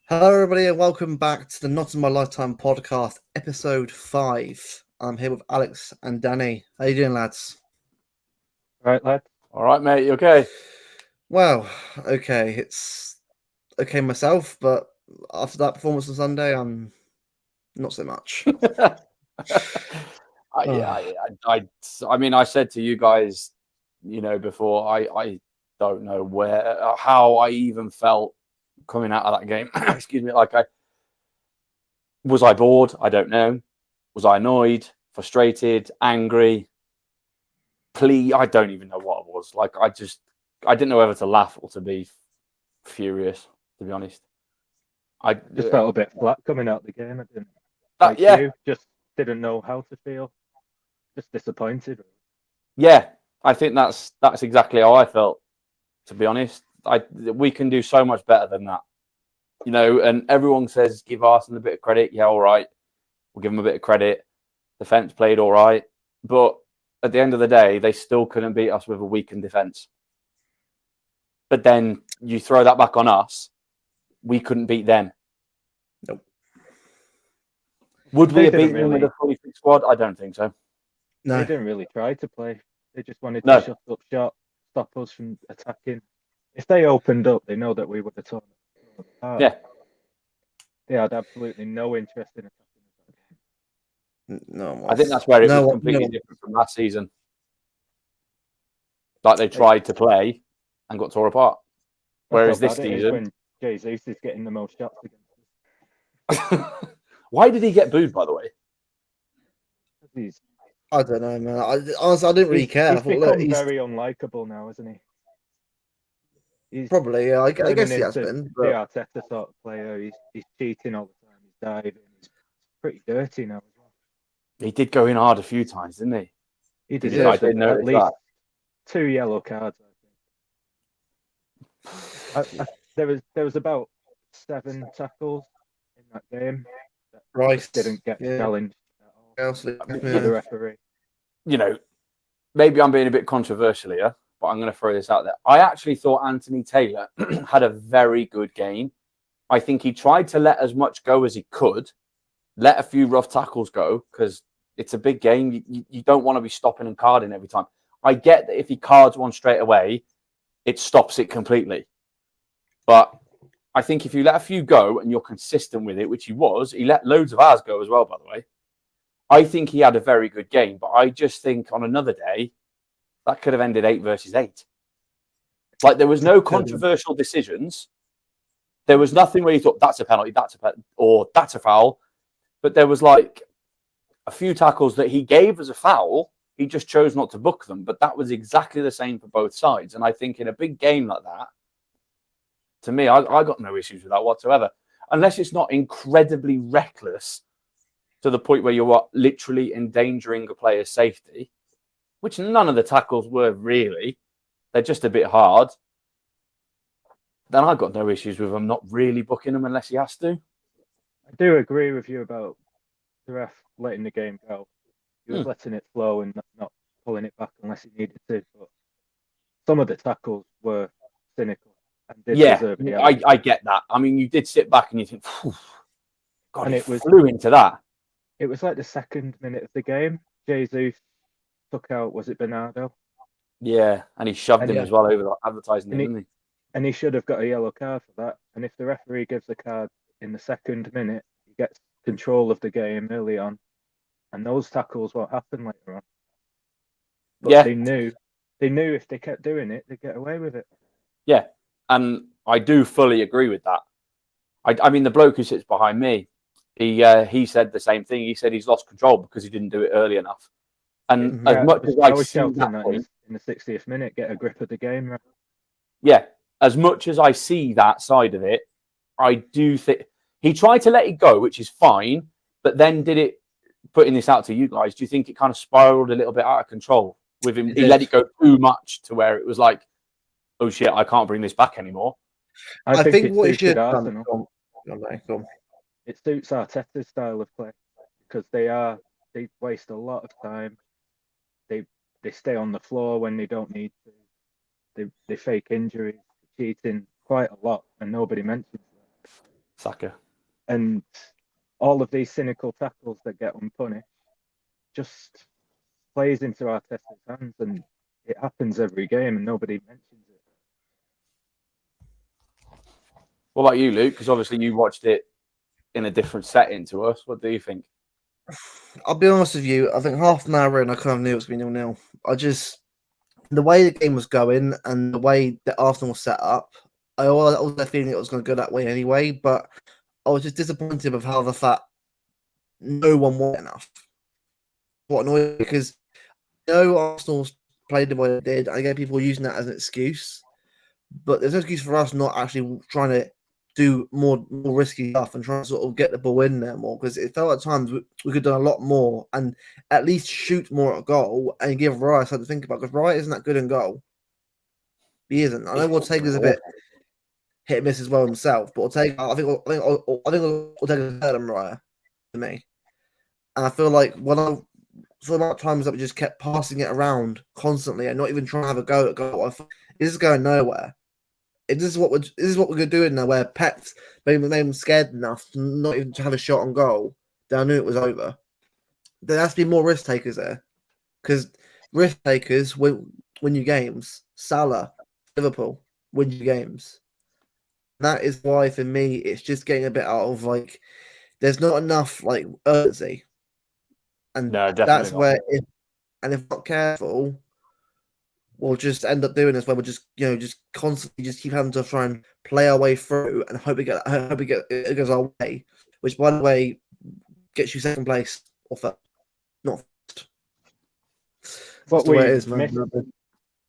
Hello, everybody, and welcome back to the Not in My Lifetime podcast, episode 5. I'm here with Alex and Danny. How you doing, lads? Right, lad. All right, mate. You okay? Well, okay, it's okay myself, but after that performance on Sunday, I'm not so much. I mean, I said to you guys, before, I don't know how I even felt coming out of that game. Excuse me. Was I bored? I don't know. Was I annoyed, frustrated, angry? I don't even know what it was. I didn't know whether to laugh or to be furious, to be honest. I just felt a bit flat coming out the game. I didn't you just didn't know how to feel. Just disappointed. Yeah, I think that's exactly how I felt, to be honest. We can do so much better than that. And everyone says give Arsenal a bit of credit. Yeah, all right. We'll give them a bit of credit. Defence played all right. But at the end of the day, they still couldn't beat us with a weakened defence. But then you throw that back on us, we couldn't beat them. Nope. Would we have beaten them with a fully fit squad? I don't think so. No. They didn't really try to play. They just wanted to shut up shop, stop us from attacking. If they opened up, they know that we would have torn it apart. Yeah. They had absolutely no interest in attacking. No, I think that's where it was completely different from last season. Like they tried to play and got torn apart. Whereas this season, when Jesus is getting the most shots against us. Why did he get booed, by the way? I don't know, man. Honestly, I didn't really care. He's become very unlikable now, isn't he? He's probably, yeah. I guess he has been. But... The Arteta sort of player. He's cheating all the time. He's diving. He's pretty dirty now as well. He did go in hard a few times, didn't he? He deserves at least 2 yellow cards. I think. There was about 7 tackles in that game that didn't get challenged at all by the referee. Maybe I'm being a bit controversial here, but I'm going to throw this out there. I actually thought Anthony Taylor had a very good game. I think he tried to let as much go as he could, let a few rough tackles go, because it's a big game. You don't want to be stopping and carding every time. I get that if he cards one straight away, it stops it completely. But I think if you let a few go and you're consistent with it, which he was, he let loads of ours go as well, by the way. I think he had a very good game, but I just think on another day, that could have ended 8 versus 8. Like there was no controversial decisions. There was nothing where you thought that's a penalty, or that's a foul. But there was like a few tackles that he gave as a foul. He just chose not to book them. But that was exactly the same for both sides. And I think in a big game like that, to me, I got no issues with that whatsoever. Unless it's not incredibly reckless to the point where you're literally endangering a player's safety, which none of the tackles were really. They're just a bit hard. Then I've got no issues with him not really booking them unless he has to. I do agree with you about the ref letting the game go. He was letting it flow and not pulling it back unless he needed to. But some of the tackles were cynical and did deserve the I get that. I mean, you did sit back and you think, God, and it flew into that. It was like the 2nd minute of the game. Jesus took out, was it Bernardo? Yeah, and he shoved him as well over the advertising, didn't he? And he should have got a yellow card for that. And if the referee gives the card in the 2nd minute, he gets control of the game early on. And those tackles won't happen later on. But they knew if they kept doing it, they'd get away with it. Yeah, and I do fully agree with that. I mean, the bloke who sits behind me, he said the same thing. He said he's lost control because he didn't do it early enough. And as much as I was shouting that in the 60th minute, get a grip of the game. Right? Yeah, as much as I see that side of it, I do think he tried to let it go, which is fine. But then putting this out to you guys, do you think it kind of spiraled a little bit out of control with him? He let it go too much to where it was like, oh shit, I can't bring this back anymore. I think what he should have done. It suits Arteta's style of play because they waste a lot of time. They stay on the floor when they don't need to. They fake injuries, cheating quite a lot, and nobody mentions that. Saka. And all of these cynical tackles that get unpunished just plays into Arteta's hands, and it happens every game, and nobody mentions it. What about you, Luke? Because obviously you watched it in a different setting to us. What do you think? I'll be honest with you. I think half an hour in, I kind of knew it was going to be 0-0. The way the game was going and the way that Arsenal was set up, I was feeling it was going to go that way anyway. But I was just disappointed with how the fact no one won enough. What annoyed me, because Arsenal's played the way they did. I get people using that as an excuse, but there's no excuse for us not actually trying to do more risky stuff and trying to sort of get the ball in there more, because it felt at times we could have done a lot more and at least shoot more at goal and give Raya something to think about, because Raya isn't that good in goal. He isn't. I know Ortega's a bit hit and miss as well himself, but I think Ortega's better than Raya to me. And I feel like for the amount of times that we just kept passing it around constantly and not even trying to have a go at goal, this is going nowhere. This is what we're going to do in there, where Pep's made him scared enough not even to have a shot on goal. Then I knew it was over. There has to be more risk takers there, because risk takers win you games. Salah, Liverpool win you games. That is why, for me, it's just getting a bit out of there's not enough urgency, and No, definitely that's not. where if not careful, we'll just end up doing this, where we'll just constantly just keep having to try and play our way through and hope it goes our way, which, by the way, gets you second place or first, not first. What the way it is, man.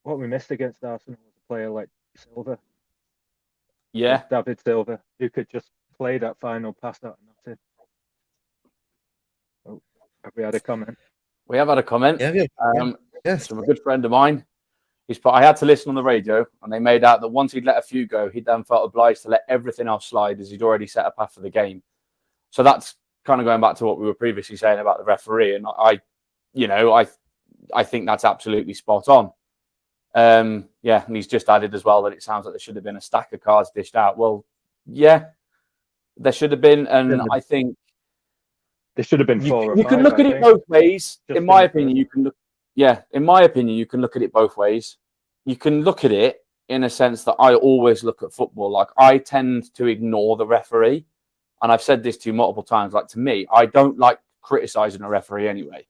What we missed against Arsenal was a player like Silva. Yeah, David Silva, who could just play that final pass out of nothing. Oh, have we had a comment? we have had a comment. Yes, from a good friend of mine. I had to listen on the radio, and they made out that once he'd let a few go, he then felt obliged to let everything else slide, as he'd already set a path for the game. So that's kind of going back to what we were previously saying about the referee, and I think that's absolutely spot on. And he's just added as well that it sounds like there should have been a stack of cards dished out. Well, yeah, there should have been, and I think there should have been four. You can look at it both ways. In my opinion, you can look. Yeah, in my opinion, you can look at it both ways. You can look at it in a sense that I always look at football. Like, I tend to ignore the referee, and I've said this to you multiple times. Like, to me, I don't like criticizing a referee anyway.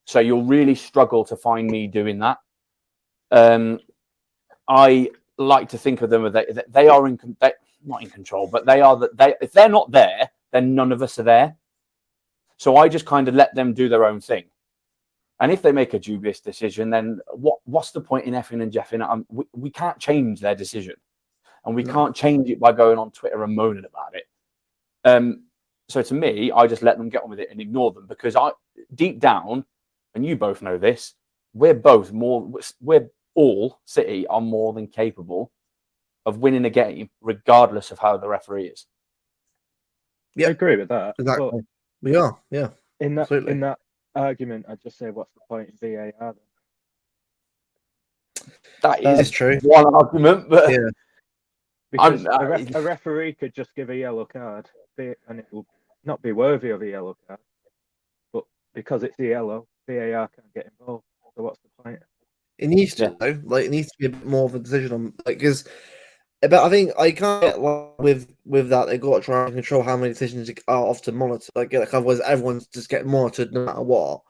So you'll really struggle to find me doing that. I like to think of them as they are not in control, but if they're not there, then none of us are there. So I just kind of let them do their own thing. And if they make a dubious decision, then what's the point in effing and jeffing? We can't change their decision, and we can't change it by going on Twitter and moaning about it. So to me, I just let them get on with it and ignore them, because deep down, and you both know this, we're all City are more than capable of winning a game, regardless of how the referee is. Yeah, I agree with that. Exactly. We are, yeah. In that argument, I'd just say, what's the point in VAR then? That is true. One argument, but yeah. Because a referee could just give a yellow card, and it will not be worthy of a yellow card. But because it's a yellow, VAR can't get involved. So what's the point? It needs to, though. It needs to be a bit more of a decision on, because. But I think I can't get with that. They've got to try and control how many decisions are often monitored. Otherwise, everyone's just getting monitored no matter what.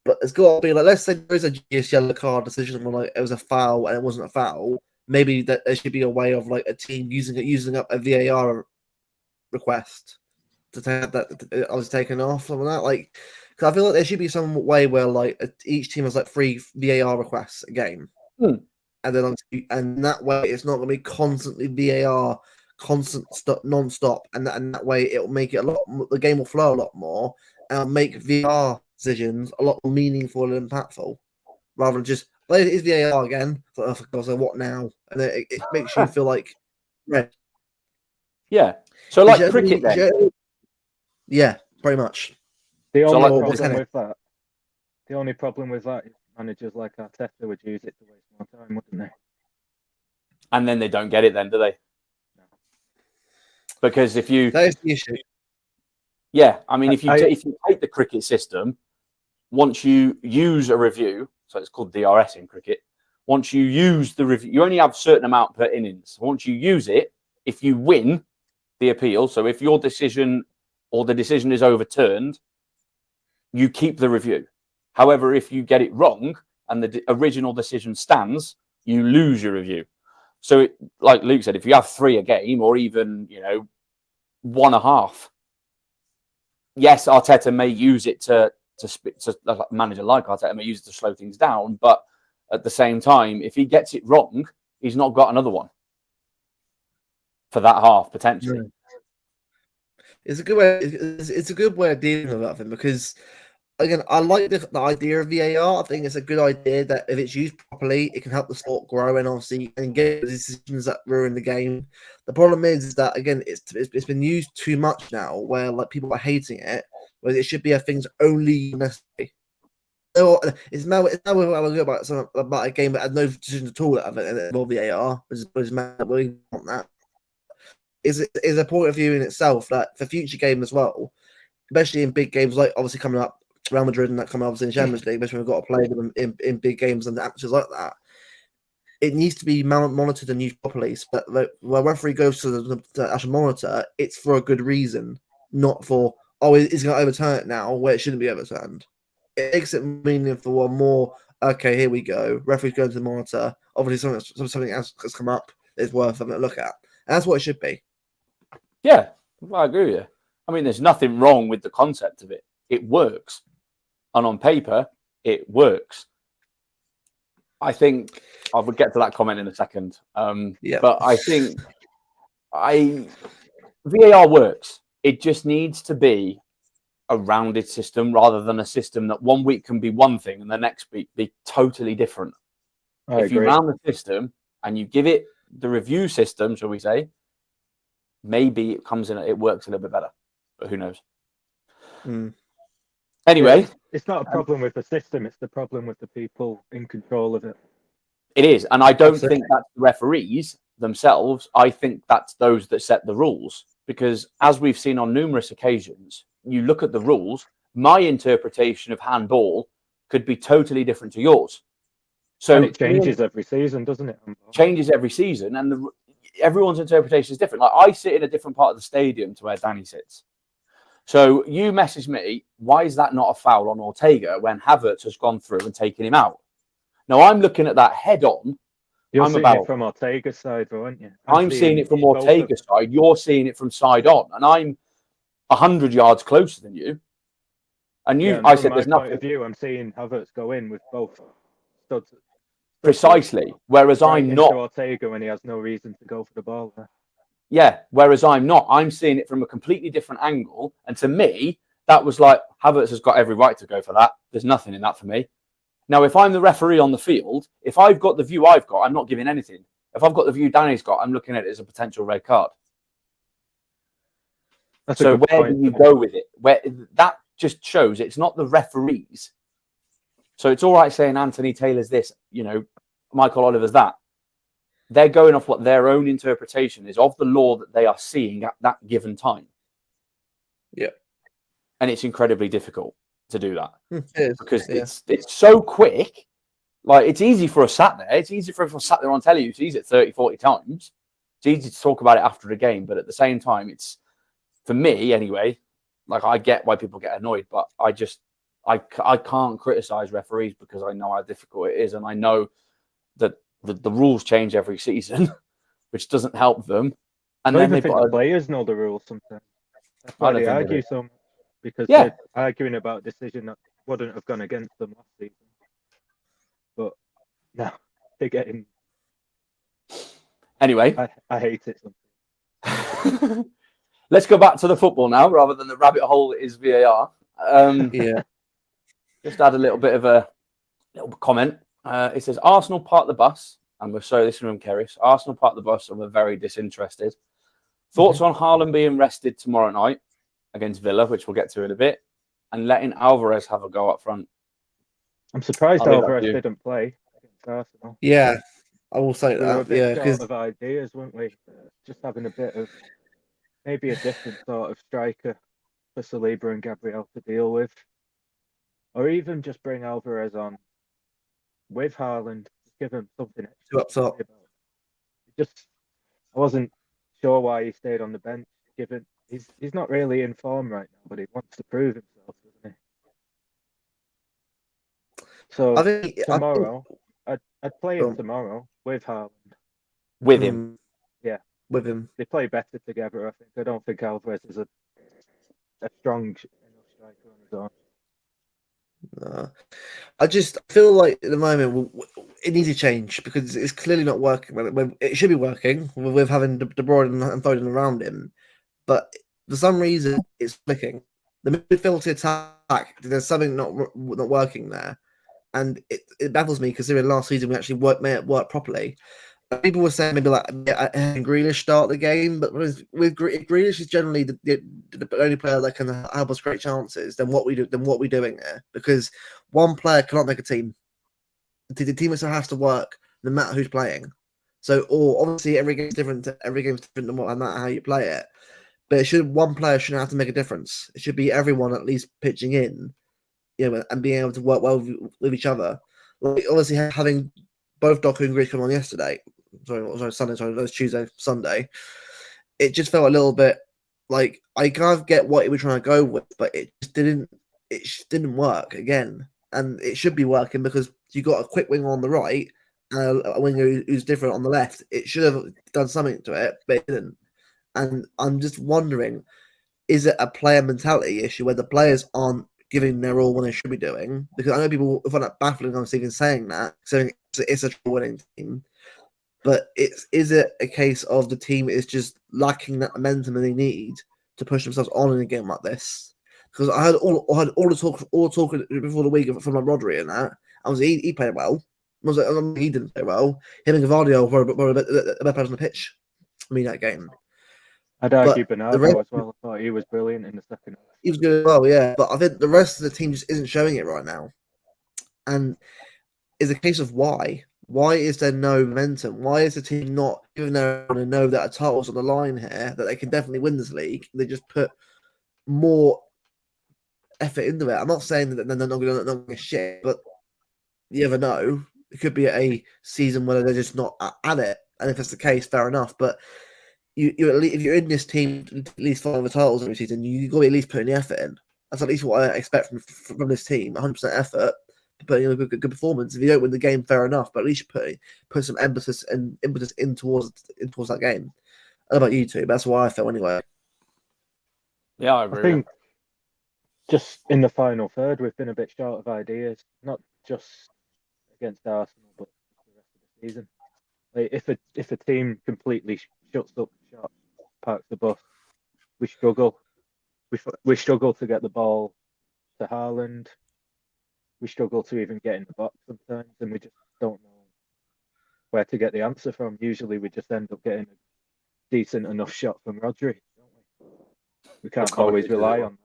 But it's got to be let's say there is a GS yellow card decision when it was a foul and it wasn't a foul. Maybe that there should be a way of a team using up a VAR request to take that I was taken off, something like that. Because I feel like there should be some way where each team has 3 VAR requests a game. And then that way it's not going to be constantly VAR, non-stop, and that way it'll make it the game will flow a lot more and make VAR decisions a lot more meaningful and impactful, rather than just it is VAR again. So what now? And then it makes you feel like red. Yeah. So cricket then. Yeah, pretty much. The only problem with that is managers like Arteta would use it to waste more time, wouldn't they? And then they don't get it then, do they? Because if you, That is the issue. yeah, I mean, if you take the cricket system, once you use a review, so it's called DRS in cricket. Once you use the review, you only have a certain amount per innings. Once you use it, if you win the appeal, so if your decision or the decision is overturned, you keep the review. However, if you get it wrong and the original decision stands, you lose your review. So, like Luke said, if you have 3 a game or even 1.5, yes, Arteta may use it to a manager like Arteta may use it to slow things down, but at the same time, if he gets it wrong, he's not got another one for that half potentially. It's a good way. It's a good way of dealing with that thing because, again, I like the idea of VAR. I think it's a good idea that if it's used properly, it can help the sport grow and obviously and get decisions that ruin the game. The problem is that again, it's been used too much now, where like people are hating it, where it should be a thing's only necessary. It's now about a game that had no decision at all out of it, and it involved VAR. We want that. Is a point of view in itself that for future game as well, especially in big games like obviously coming up Real Madrid and that coming up in the Champions League, especially when we've got to play them in big games and atmospheres like that. It needs to be monitored and used properly. But when a referee goes to the actual monitor, it's for a good reason, not for he's going to overturn it now where it shouldn't be overturned. It makes it meaningful and more. Okay, here we go. Referee's going to the monitor. Obviously, something else has come up is worth having a look at. And that's what it should be. Yeah, I agree with you. I mean, there's nothing wrong with the concept of it. It works. And on paper, it works. I think I would get to that comment in a second. But I think VAR works. It just needs to be a rounded system rather than a system that 1 week can be one thing and the next week be totally different. If you round the system and you give it the review system, shall we say, maybe it comes in, it works a little bit better, but who knows? Anyway, it's not a problem with the system; it's the problem with the people in control of it. It is, and I don't think that's the referees themselves. I think that's those that set the rules, because as we've seen on numerous occasions, you look at the rules. My interpretation of handball could be totally different to yours. So and it changes every season, doesn't it? Changes every season, and everyone's interpretation is different. Like I sit in a different part of the stadium to where Danny sits. So you message me, why is that not a foul on Ortega when Havertz has gone through and taken him out? Now I'm looking at that head on. You're seeing it from Ortega's side, though, aren't you? I'm seeing it from Ortega's side. You're seeing it from side on, and I'm 100 yards closer than you. And you, I said, there's nothing. Point of view, I'm seeing Havertz go in with both studs. Precisely. Whereas I'm not. Ortega when he has no reason to go for the ball there. Yeah. Whereas I'm not. I'm seeing it from a completely different angle. And to me, that was like, Havertz has got every right to go for that. There's nothing in that for me. Now, if I'm the referee on the field, if I've got the view I've got, I'm not giving anything. If I've got the view Danny's got, I'm looking at it as a potential red card. So where do you go with it? Where that just shows it's not the referees. So it's all right saying Anthony Taylor's this, Michael Oliver's that. They're going off what their own interpretation is of the law that they are seeing at that given time. Yeah. And it's incredibly difficult to do that. Because it's so quick. Like, it's easy for us sat there. It's easy for us sat there on telly. You see it 30, 40 times. It's easy to talk about it after the game. But at the same time, it's, for me anyway, like, I get why people get annoyed, but I can't criticize referees because I know how difficult it is. And I know that the rules change every season, which doesn't help them. And then the players know the rules sometimes. That's why they argue so much, because they're arguing about a decision that wouldn't have gone against them last season. But no, they're getting. Anyway, I hate it sometimes. Let's go back to the football now, rather than the rabbit hole that is VAR. Just add a little bit of a little comment. It says Arsenal parked the bus, and we'll show this from Kerris. Arsenal parked the bus and we're very disinterested. Thoughts on Haaland being rested tomorrow night against Villa, which we'll get to in a bit, and letting Alvarez have a go up front. I'm surprised Alvarez didn't play against Arsenal. Yeah, I will say that. Yeah, because of ideas, weren't we? Just having a bit of maybe a different sort of striker for Saliba and Gabriel to deal with, or even just bring Alvarez on with Haaland, just give him something extra Two up to top. worry about. Just, I wasn't sure why he stayed on the bench, given he's not really in form right now, but he wants to prove himself, doesn't he? So I think tomorrow, I'd play him um, tomorrow with Haaland. with him. Yeah, with him. they play better together. I think. I don't think Alvarez is a strong enough striker on his own. I just feel like at the moment it needs to change because it's clearly not working. When it should be working with having De Bruyne and Foden around him, but for some reason it's flicking. The midfield attack, there's something not working there, and it baffles me considering last season we actually made it work properly. People were saying maybe like having Grealish start the game, but with Grealish is generally the only player that can help us create chances. Then what we're doing there, because one player cannot make a team. The team still has to work no matter who's playing. So, or obviously every game's different. Every game's different no matter how you play it. But one player shouldn't have to make a difference. It should be everyone at least pitching in, and being able to work well with each other. Like obviously having both Doku and Grealish come on yesterday. Sorry, Sunday. Sorry, it was Tuesday, Sunday. It just felt a little bit like I kind of get what he was trying to go with, but it just didn't. It just didn't work again, and it should be working because you got a quick wing on the right and a winger who's different on the left. It should have done something to it, but it didn't. And I'm just wondering, is it a player mentality issue where the players aren't giving their all when they should be doing? Because I know people find that baffling. I'm even saying that, saying it's a winning team. But is it a case of the team is just lacking that momentum they need to push themselves on in a game like this? Because I heard all the talk before the week from like Rodri and that. I was he played well. I was like, he didn't play well. Him and Gavardio were a better players on the pitch. I mean that game. I'd argue But the Bernardo rest, as well. I thought he was brilliant in the second half. he was good as well, yeah. But I think the rest of the team just isn't showing it right now. And it's a case of why. Why is there no momentum? Why is the team not, even though they know that a title's on the line here, that they can definitely win this league, they just put more effort into it? I'm not saying that they're not going to shit, but you never know. It could be a season where they're just not at it. And if that's the case, fair enough. But you at least, if you're in this team, at least fighting the titles every season, you've got to be at least putting the effort in. That's at least what I expect from this team. 100% effort, putting in a good performance. If you don't win the game, fair enough. But at least put some emphasis and impetus in towards that game. I don't know about you two, but that's why I felt anyway. Yeah, I I agree. think just in the final third, we've been a bit short of ideas, not just against Arsenal, but the rest of the season. Like if a team completely shuts up shop, parks the bus, we struggle. We struggle to get the ball to Haaland. We struggle to even get in the box sometimes, and we just don't know where to get the answer from. Usually, we just end up getting a decent enough shot from Rodri, don't we? We can't always rely on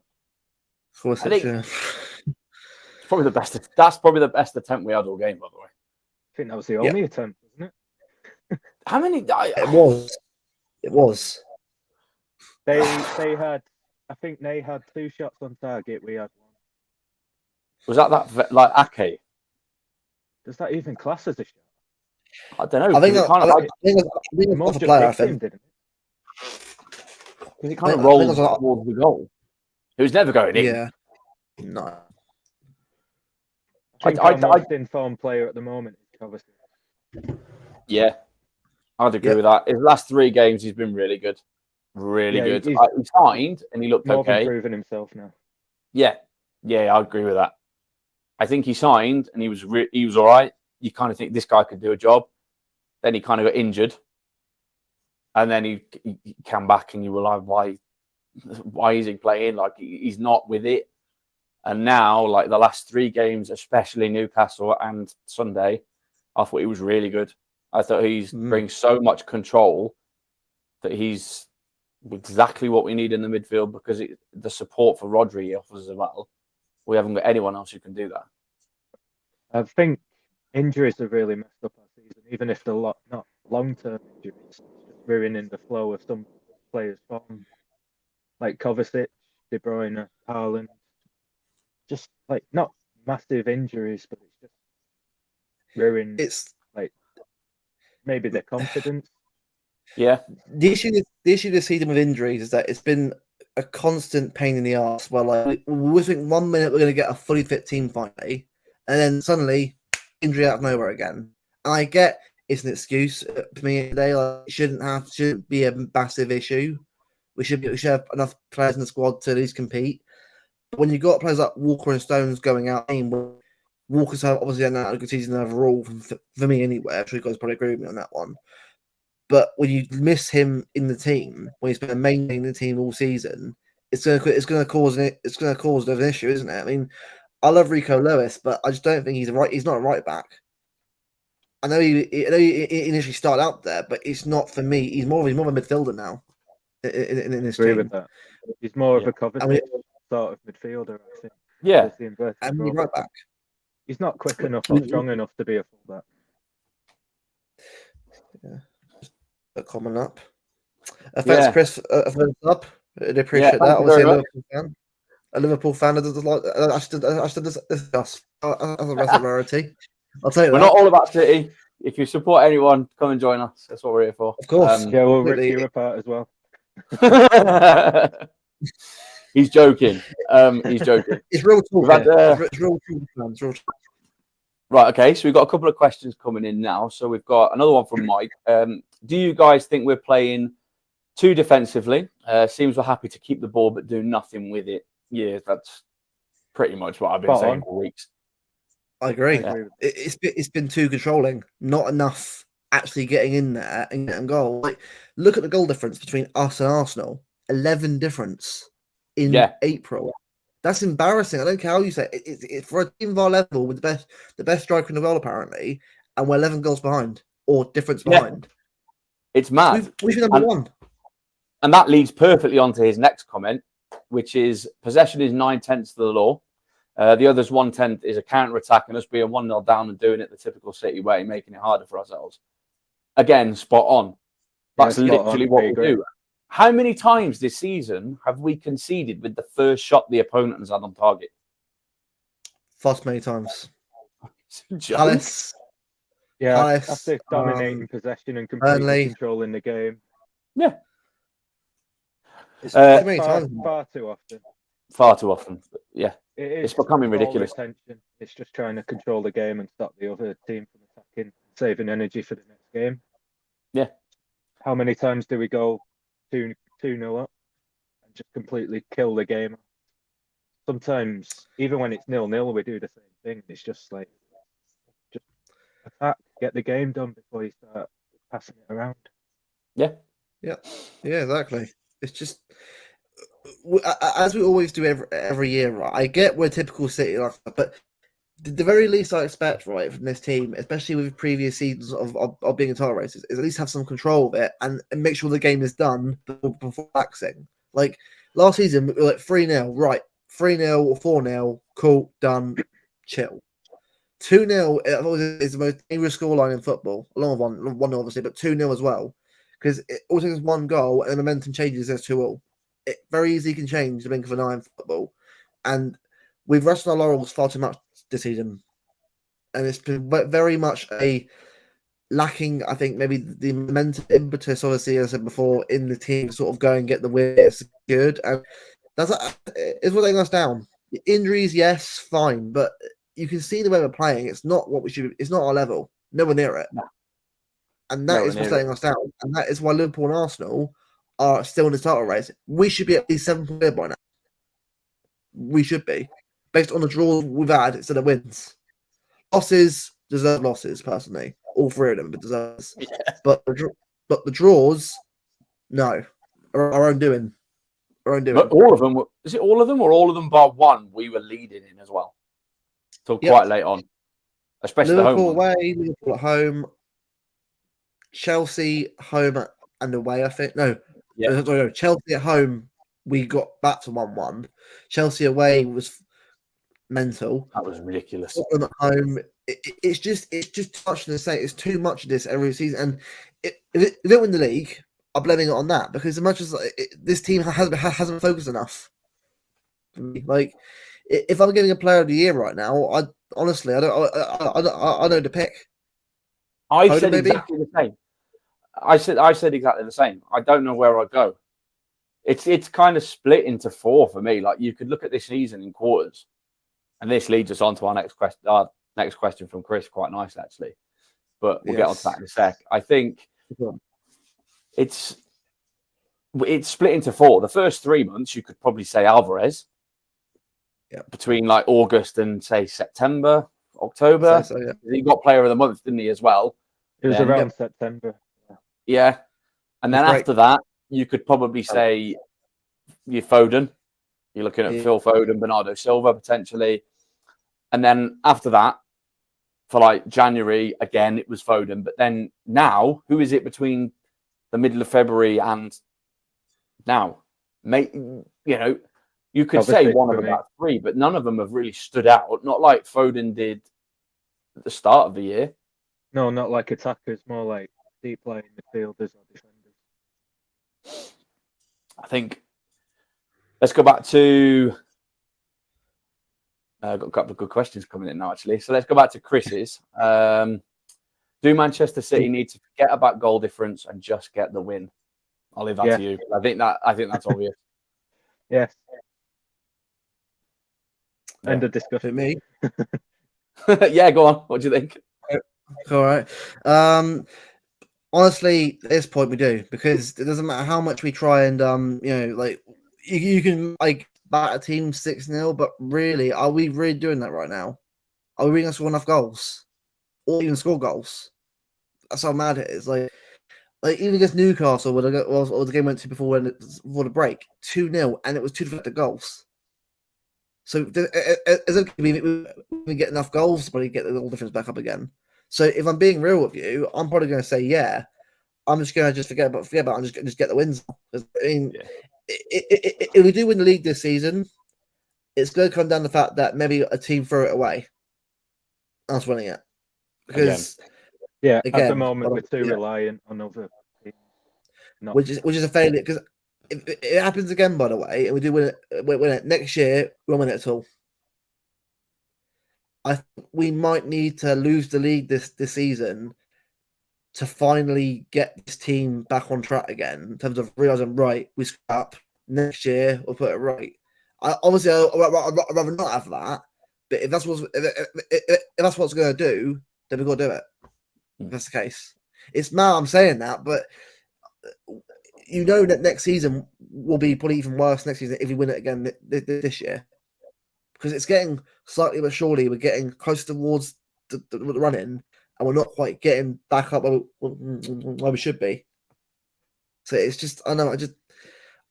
that. I think it's probably the best. That's probably the best attempt we had all game, by the way. I think that was the only attempt, wasn't it? How many? It was. It was. They had. I think they had 2 shots on target. We had 1. Was that like Ake? Does that even class as a shot? I don't know. I think It off a just player. I hit him, think didn't it? Because it kind of rolls towards the goal. It was never going in. Yeah. No. I think our most informed player at the moment is Kovacic. Yeah, I'd agree with that. His last 3 games, he's been really good. Really good. He signed and he looked more okay. than proven himself now. Yeah, I agree with that. I think he signed and he was all right. You kind of think this guy could do a job. Then he kind of got injured, and then he came back, and you were like, why is he playing? Like he's not with it. And now, like the last 3 games, especially Newcastle and Sunday, I thought he was really good. I thought he brings so much control that he's exactly what we need in the midfield because the support for Rodri he offers as well. We haven't got anyone else who can do that. I think injuries have really messed up our season, even if they're not long-term injuries. It's just ruining the flow of some players' form. like Kovacic, De Bruyne, Haaland. Just like not massive injuries, but it's just ruined. It's Like maybe their confidence. Yeah. the issue this season with injuries is that it's been a constant pain in the ass. Where like we think 1 minute we're going to get a fully fit team finally, and then suddenly injury out of nowhere again. And I get it's an excuse for me today. Like, it shouldn't be a massive issue. We should have enough players in the squad to at least compete. But when you've got players like Walker and Stones going out, Walker's obviously had a good season overall for me anyway. I'm sure you guys probably agree with me on that one. But when you miss him in the team, when he's been maintaining the team all season, it's going to cause an issue, isn't it? I mean, I love Rico Lewis, but I just don't think he's not a right back. I know he initially started out there, but it's not for me. He's more of a midfielder now in this Agree team. with that. He's more of a Kovacic sort of midfielder, I think. Yeah. And right back. He's not quick enough or strong enough to be a fullback. Yeah. A comment up. Thanks, Chris, for the sub. I'd appreciate that. Obviously, a Liverpool fan doesn't like. I should discuss as a rarity. I'll tell you We're that. not all about City. If you support anyone, come and join us. That's what we're here for. Of course. Yeah, we'll rip you apart as well. He's joking. He's joking. It's real talk. It's real talk. Right, okay. So we've got a couple of questions coming in now. So we've got another one from Mike. Do you guys think we're playing too defensively? Seems we're happy to keep the ball but do nothing with it. Yeah, that's pretty much what I've been saying for weeks. I agree. It's been too controlling. Not enough actually getting in there and getting goal. Like, look at the goal difference between us and Arsenal. 11 difference in April. That's embarrassing. I don't care how you say it. It's for a team of our level with the best striker in the world apparently, and we're 11 goals behind or difference behind. It's mad. We should be number one. And that leads perfectly on to his next comment, which is possession is 9/10 of the law. The other's 1/10 is a counter attack and us being 1-0 down and doing it the typical City way, making it harder for ourselves. Again, spot on. That's literally what we do. How many times this season have we conceded with the first shot the opponent has had on target? Far too many times. Palace. Yeah, after dominating possession and completely controlling the game. Yeah. It's too many times. Far too often. Far too often. Yeah. It's becoming ridiculous. It's just trying to control the game and stop the other team from attacking, saving energy for the next game. Yeah. How many times do we go 2-0 up and just completely kill the game? Sometimes, even when it's 0-0, we do the same thing. It's just like, just attack, get the game done before you start passing it around. Yeah. Yeah, exactly. It's just, as we always do every year, right? I get we're typical City, but the very least I expect, right, from this team, especially with previous seasons of being in title races, is at least have some control of it and make sure the game is done before relaxing. Like last season, we were like 3-0, right? 3-0 or 4-0, cool, done, chill. 2-0 is the most dangerous scoreline in football, along with 1-0 obviously, but 2-0 as well. Because it also takes one goal and the momentum changes as 2-2. It very easily can change the blink of an eye in football. And we've rested our laurels far too much this season. And it's been very much a lacking, I think, maybe the momentum impetus, obviously, as I said before, in the team sort of go and get the win secured. And that's what's letting us down. Injuries, yes, fine. But you can see the way we're playing. It's not what we should. It's not our level. Nowhere near it. No. And that is what's letting us down. And that is why Liverpool and Arsenal are still in the title race. We should be at least 7 points by now. We should be. Based on the draws we've had instead of wins. Losses deserve losses, personally. All 3 of them deserve. Yeah. But the draws, no. Our own doing. But all of them, is it all of them or all of them bar one we were leading in as well? Till quite late on. Especially Liverpool the home away, Liverpool at home. Chelsea home and away, I think. No, Chelsea at home, we got back to 1-1. Chelsea away was mental. That was ridiculous. At home, it's just too much to say. It's too much of this every season. And if they don't win the league, are blaming it on that because as much as this team hasn't focused enough. Like, if I'm getting a player of the year right now, I don't know to pick. I Foden, said maybe? exactly the same. I said exactly the same. I don't know where I'd go. It's kind of split into four for me. Like, you could look at this season in quarters, and this leads us on to our next question. Our next question from Chris, quite nice actually, but we'll get onto that in a sec. I think it's split into four. The first 3 months, you could probably say Alvarez. Yeah. Between like August and say September, October, So, yeah. he got Player of the Month, didn't he, as well? It was around September. Yeah, and then after that, you could probably say your Foden. You're looking at Phil Foden, Bernardo Silva potentially, and then after that, for like January again, it was Foden. But then now, who is it between the middle of February and now? You could say one of about three, but none of them have really stood out. Not like Foden did at the start of the year. No, not like attackers, more like deep lying midfielders or defenders. I think. Let's go back to. I've got a couple of good questions coming in now, actually. So let's go back to Chris's. Do Manchester City need to forget about goal difference and just get the win? I'll leave that to you. I think that's obvious. Yes. End of discussion. Me? Yeah, go on. What do you think? All right. Honestly, at this point we do, because it doesn't matter how much we try and like you can like bat a team 6-0, but really, are we really doing that right now? Are we really gonna score enough goals? Or even score goals? That's how mad it is. Like even against Newcastle, where the game went to before the break, 2-0, and it was 2 deflected goals. So we get enough goals, but we get the goal difference back up again. So if I'm being real with you, I'm probably going to say, yeah, I'm just going to forget about it and just get the wins. I mean, if we do win the league this season, it's going to come down to the fact that maybe a team throw it away. Us winning it. Because at the moment we're too reliant on other teams. Which is a failure, because if it happens again, by the way, and we do win it next year, we won't win it at all. I think we might need to lose the league this season to finally get this team back on track again in terms of realizing, right, we screwed up. Next year we'll put it right. I'd rather not have that, but if that's what's going to do, then we've got to do it. If that's the case. It's mad I'm saying that, but you know that next season will be probably even worse next season if we win it again this year. Because it's getting slightly but surely, we're getting close towards the run-in, and we're not quite getting back up where we should be. So it's just, I know,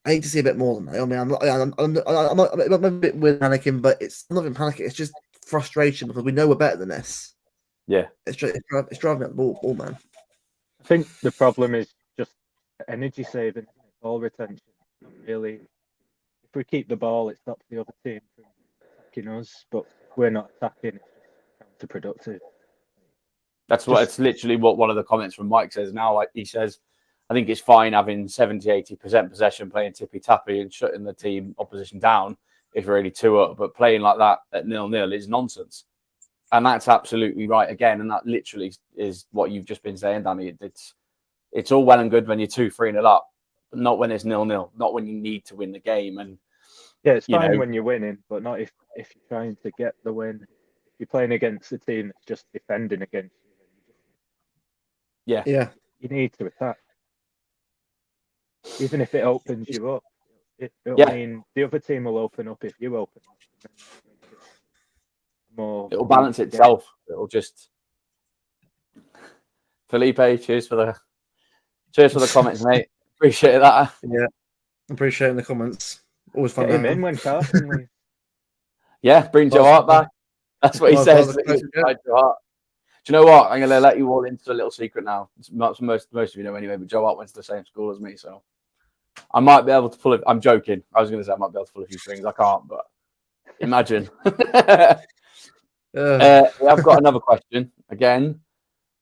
I need to see a bit more than that. I mean, I'm a bit weird panicking, but it's not even panicking. It's just frustration because we know we're better than this. Yeah, it's driving me up the ball, man. I think the problem is just energy saving, ball retention. Really, if we keep the ball, it stops the other team from attacking us. But if we're not attacking, it's counterproductive. It's literally what one of the comments from Mike says now. Like, he says, I think it's fine having 70-80% possession, playing tippy-tappy and shutting the team opposition down if you're really 2-up. But playing like that at 0-0 is nonsense. And that's absolutely right again. And that literally is what you've just been saying, Danny. It's all well and good when you're 2-3-0 up, but not when it's 0-0, not when you need to win the game. And it's fine when you're winning, but not if you're trying to get the win. If you're playing against a team that's just defending against you, yeah, you need to attack. Even if it opens you up. I mean, the other team will open up if you open up. It'll balance itself. It'll just. Felipe, cheers for the comments, mate. Appreciate that. Yeah, appreciating the comments. Always fun. Get him in when Carson leaves. Yeah, bring Joe Hart back. That's what he says. Do you know what? I'm going to let you all into a little secret now. Most of you know anyway, but Joe Hart went to the same school as me, so I might be able to pull it. I'm joking. I was going to say I might be able to pull a few strings. I can't, but imagine. I've got another question. Again,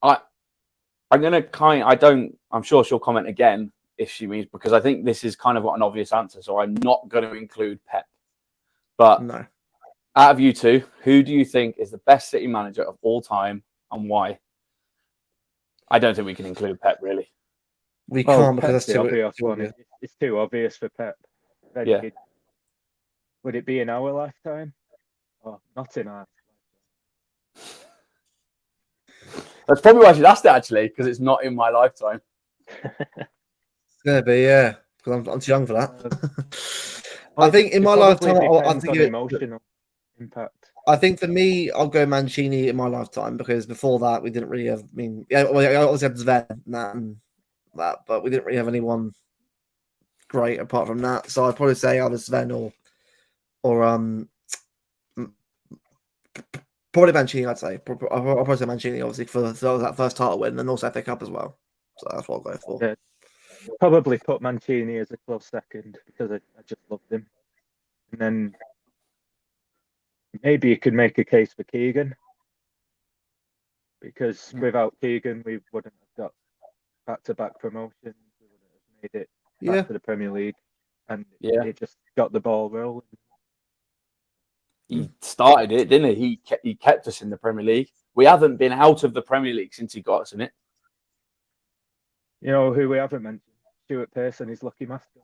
I'm sure she'll comment again if she means, because I think this is kind of an obvious answer. So I'm not going to include Pep. But No. out of you two, who do you think is the best City manager of all time and why? I don't think we can include Pep, really. We can't because Pep's that's the too obvious one. It's too obvious for Pep. Then Yeah. Would it be in our lifetime? Or not in our That's probably why I should ask that, actually, because it's not in my lifetime. It's gonna be, yeah, because I'm too young for that. I Well, think in it my probably lifetime, I depends think on emotional impact. I think for me, I'll go Mancini in my lifetime because before that we didn't really have. I mean, yeah, well, I obviously had Sven and that, but we didn't really have anyone great apart from that. So I'd probably say either Sven or probably Mancini. I'd say I'll probably say Mancini, obviously for that first title win and also FA Cup as well. So that's what I'll go for. Yeah. Probably put Mancini as a close second because I just loved him. And then maybe you could make a case for Keegan because without Keegan, we wouldn't have got back-to-back promotions. We wouldn't have made it back to the Premier League, and he just got the ball rolling. He started it, didn't he? He kept us in the Premier League. We haven't been out of the Premier League since he got us in it. You know who we haven't mentioned? Stuart Pearce and his lucky mascot.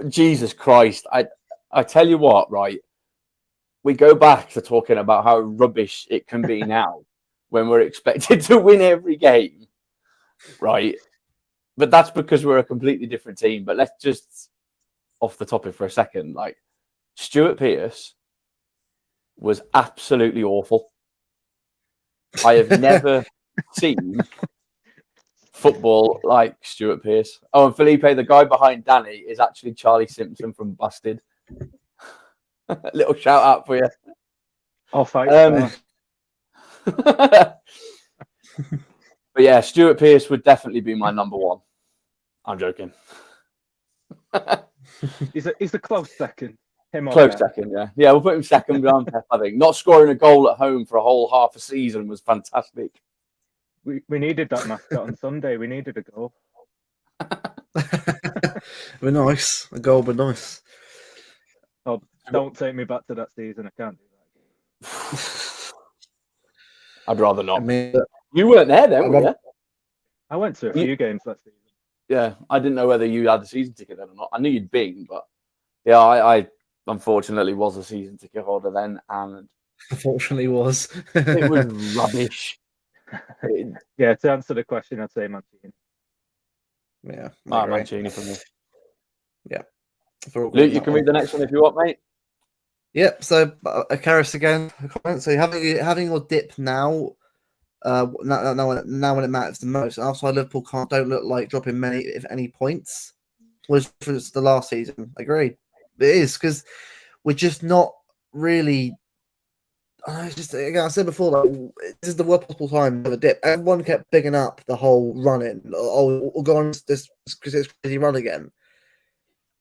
Jesus Christ. I tell you what, right? We go back to talking about how rubbish it can be now when we're expected to win every game, right? But that's because we're a completely different team. But let's just, off the topic for a second, like, Stuart Pearce was absolutely awful. I have never seen football like Stuart Pearce. Oh, and Felipe, the guy behind Danny, is actually Charlie Simpson from Busted. Little shout out for you. I'll fight. But yeah, Stuart Pearce would definitely be my number one. I'm joking. He's a close second. Close second, yeah. Yeah, we'll put him second behind Pep, I think. Not scoring a goal at home for a whole half a season was fantastic. We needed that mascot on Sunday. We needed a goal. We're nice. A goal, but nice. Oh, don't take me back to that season. I can't do that. I'd rather not. I mean, you weren't there then, were you? I went to a few games that season. Yeah, I didn't know whether you had a season ticket then or not. I knew you'd been, but yeah, I unfortunately was a season ticket holder then, and unfortunately was. it was rubbish. Yeah, to answer the question, I'd say Mancini. Yeah, Mancini for me. Yeah. Luke, you can read the next one if you want, mate. Yep. So, Karis again. So having your dip now. Now when it matters the most. Outside Liverpool don't look like dropping many, if any, points. Was the last season. Agreed. It is because we're just not really. It's just again, I said before, like, this is the worst possible time for the dip. Everyone kept bigging up the whole running. Oh, we'll go on this crazy run again.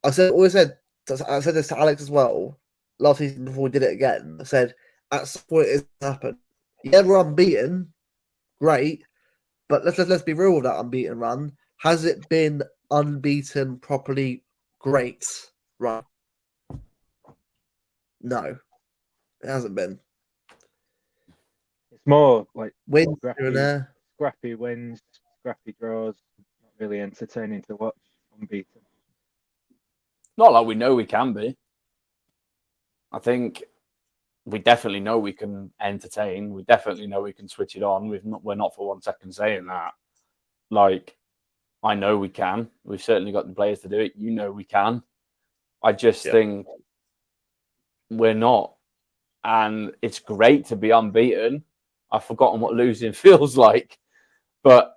I said this to Alex as well last season before we did it again. I said at some point it's happened. Yeah, we're unbeaten, great, but let's be real with that unbeaten run. Has it been unbeaten properly? Great run. No, it hasn't been. It's more like wins scrappy wins, scrappy draws. Not really entertaining to watch. Unbeaten. Not like we know we can be. I think we definitely know we can entertain. We definitely know we can switch it on. We're not for 1 second saying that. Like, I know we can. We've certainly got the players to do it. You know we can. I just think we're not. And it's great to be unbeaten. I've forgotten what losing feels like. But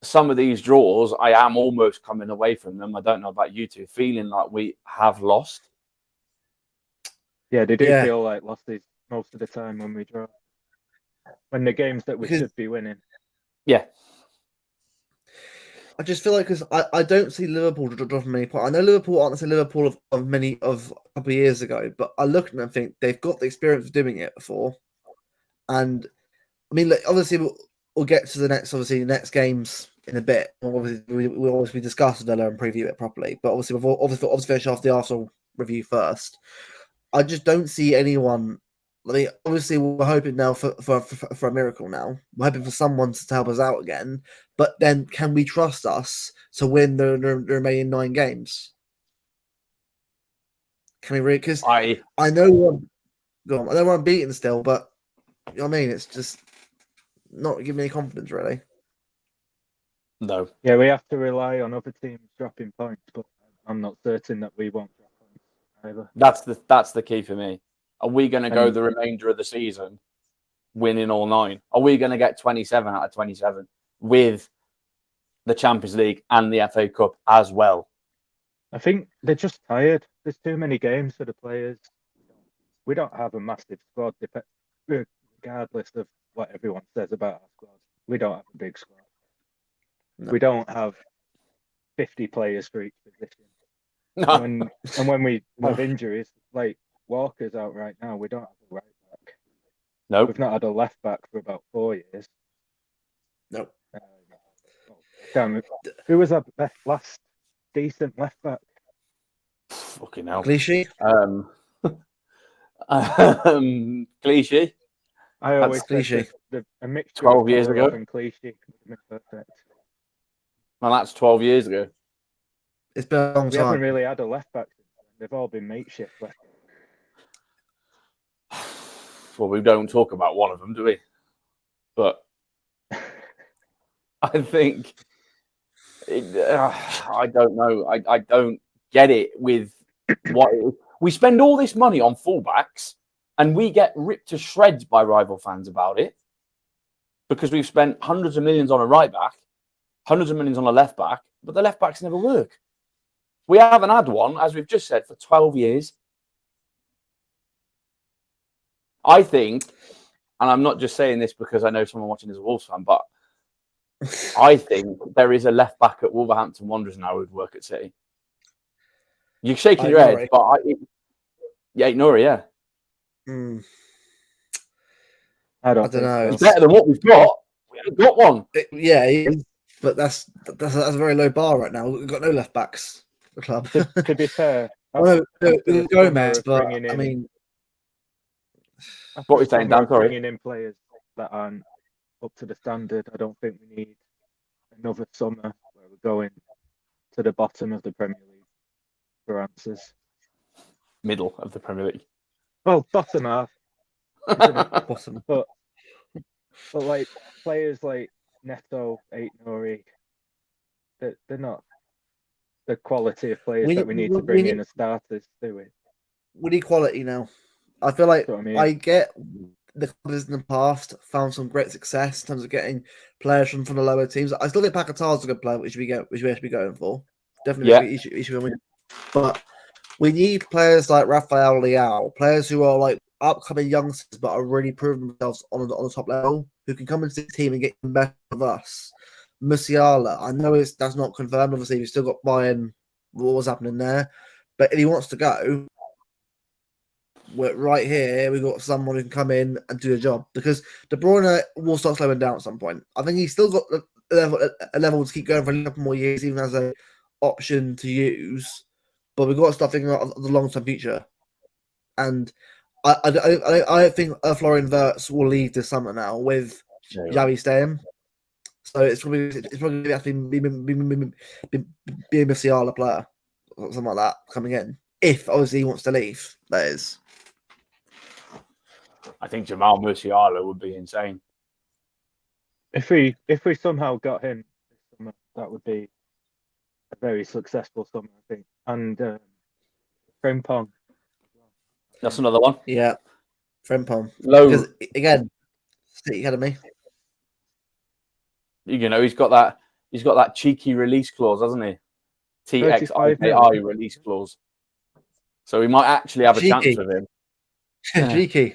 some of these draws, I am almost coming away from them. I don't know about you two, feeling like we have lost. Yeah, they do feel like losses most of the time when we draw. When the games that we should be winning. Yeah. I just feel like because I don't see Liverpool dropping many points. I know Liverpool aren't the Liverpool of a couple of years ago, but I look at them and think they've got the experience of doing it before. And I mean, like, obviously, we'll get to the next games in a bit. We'll obviously discuss Villa and preview it properly. But obviously, we'll obviously finish off the Arsenal review first. I just don't see anyone. I mean, obviously, we're hoping now for a miracle. Now we're hoping for someone to help us out again. But then, can we trust us to win the remaining 9 games? Can we really? Because I know I know we're unbeaten still, but you know what I mean. It's just not giving me any confidence, really. No. Yeah, we have to rely on other teams dropping points, but I'm not certain that we won't drop points either. That's the key for me. Are we going to go the remainder of the season winning all 9? Are we going to get 27 out of 27 with the Champions League and the FA Cup as well? I think they're just tired. There's too many games for the players. We don't have a massive squad, regardless of what everyone says about our squad. We don't have a big squad. No. We don't have 50 players for each position. No. And when we have injuries, like Walker's out right now, we don't have a right back. No. We've not had a left back for about 4 years. No. Who was our last decent left back? Fucking hell. Clichy? Clichy? I always Clichy. A mixture 12 years ago. And Clichy. Perfect. Well, that's 12 years ago. It's been a long time. We haven't really had a left back. They've all been makeshift left. Well, we don't talk about one of them, do we? But I think I don't know. I don't get it with what we spend all this money on fullbacks, and we get ripped to shreds by rival fans about it because we've spent hundreds of millions on a right back, hundreds of millions on a left back, but the left backs never work. We haven't had one, as we've just said, for 12 years. I think, and I'm not just saying this because I know someone watching is a Wolves fan, but I think there is a left back at Wolverhampton Wanderers now who'd work at City. You're shaking your head, but Nori, yeah. I don't know. It's better than what we've got. We haven't got one. But that's a very low bar right now. We've got no left backs. The club. To be fair, Gomez, but I mean, what are you saying, Dan? Sorry, bringing in players that aren't up to the standard. I don't think we need another summer where we're going to the bottom of the Premier League for answers. Middle of the Premier League. Well, bottom half. Bottom. But like players like Neto, Aït-Nouri, they're not the quality of players that we need to bring in as starters, do we? We need quality now. I feel like I get the clubs in the past found some great success in terms of getting players from the lower teams. I still think Paquetá's a good player, which we should be going for. Definitely, he should win. But we need players like Rafael Leao, players who are like upcoming youngsters but are really proving themselves on the top level, who can come into the team and get better with us. Musiala, I know that's not confirmed. Obviously, we've still got Bayern. What was happening there? But if he wants to go, we're right here. We've got someone who can come in and do the job, because De Bruyne will start slowing down at some point. I think he's still got a level to keep going for a couple more years, even as an option to use. But we've got to start thinking about the long-term future. And I think Florian Wirtz will leave this summer now with Xavi staying. So it's probably going to have to be a Musiala player or something like that coming in. If obviously he wants to leave, that is. I think Jamal Musiala would be insane. If we somehow got him this summer, that would be a very successful summer, I think. And Frimpong. That's another one. Yeah, Frimpong. Low. Because again, City Academy. You know, he's got that cheeky release clause, hasn't he? TXIKI release clause. So we might actually have a chance with him. Cheeky.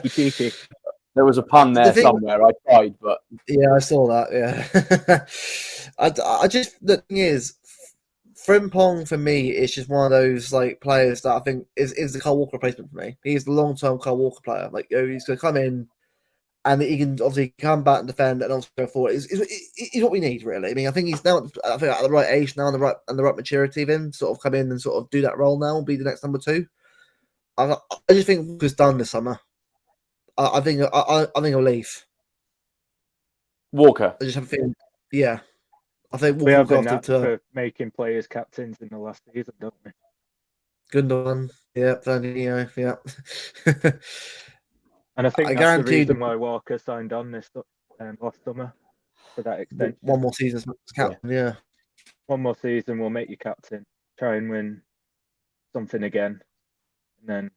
Cheeky. There was a pun there somewhere. I tried, but yeah, I saw that. Yeah, I just, the thing is, Frimpong for me is just one of those like players that I think is the Kyle Walker replacement for me. He's the long-term Kyle Walker player. Like, he's going to come in and he can obviously come back and defend and also go forward. Is what we need, really. I mean, I think he's now at the right age now and the right maturity of him, sort of come in and sort of do that role now and be the next number 2. I just think Walker's done this summer. I think he'll leave. Walker. I just have a feeling. Yeah, I think We have Walker been will that for making players captains in the last season, don't we? Gundogan. Yeah, Fernandinho. Yeah. And I think I that's the guarantee reason why Walker signed on this last summer for that extension. one more season as captain. Yeah. One more season, we'll make you captain. Try and win something again, and then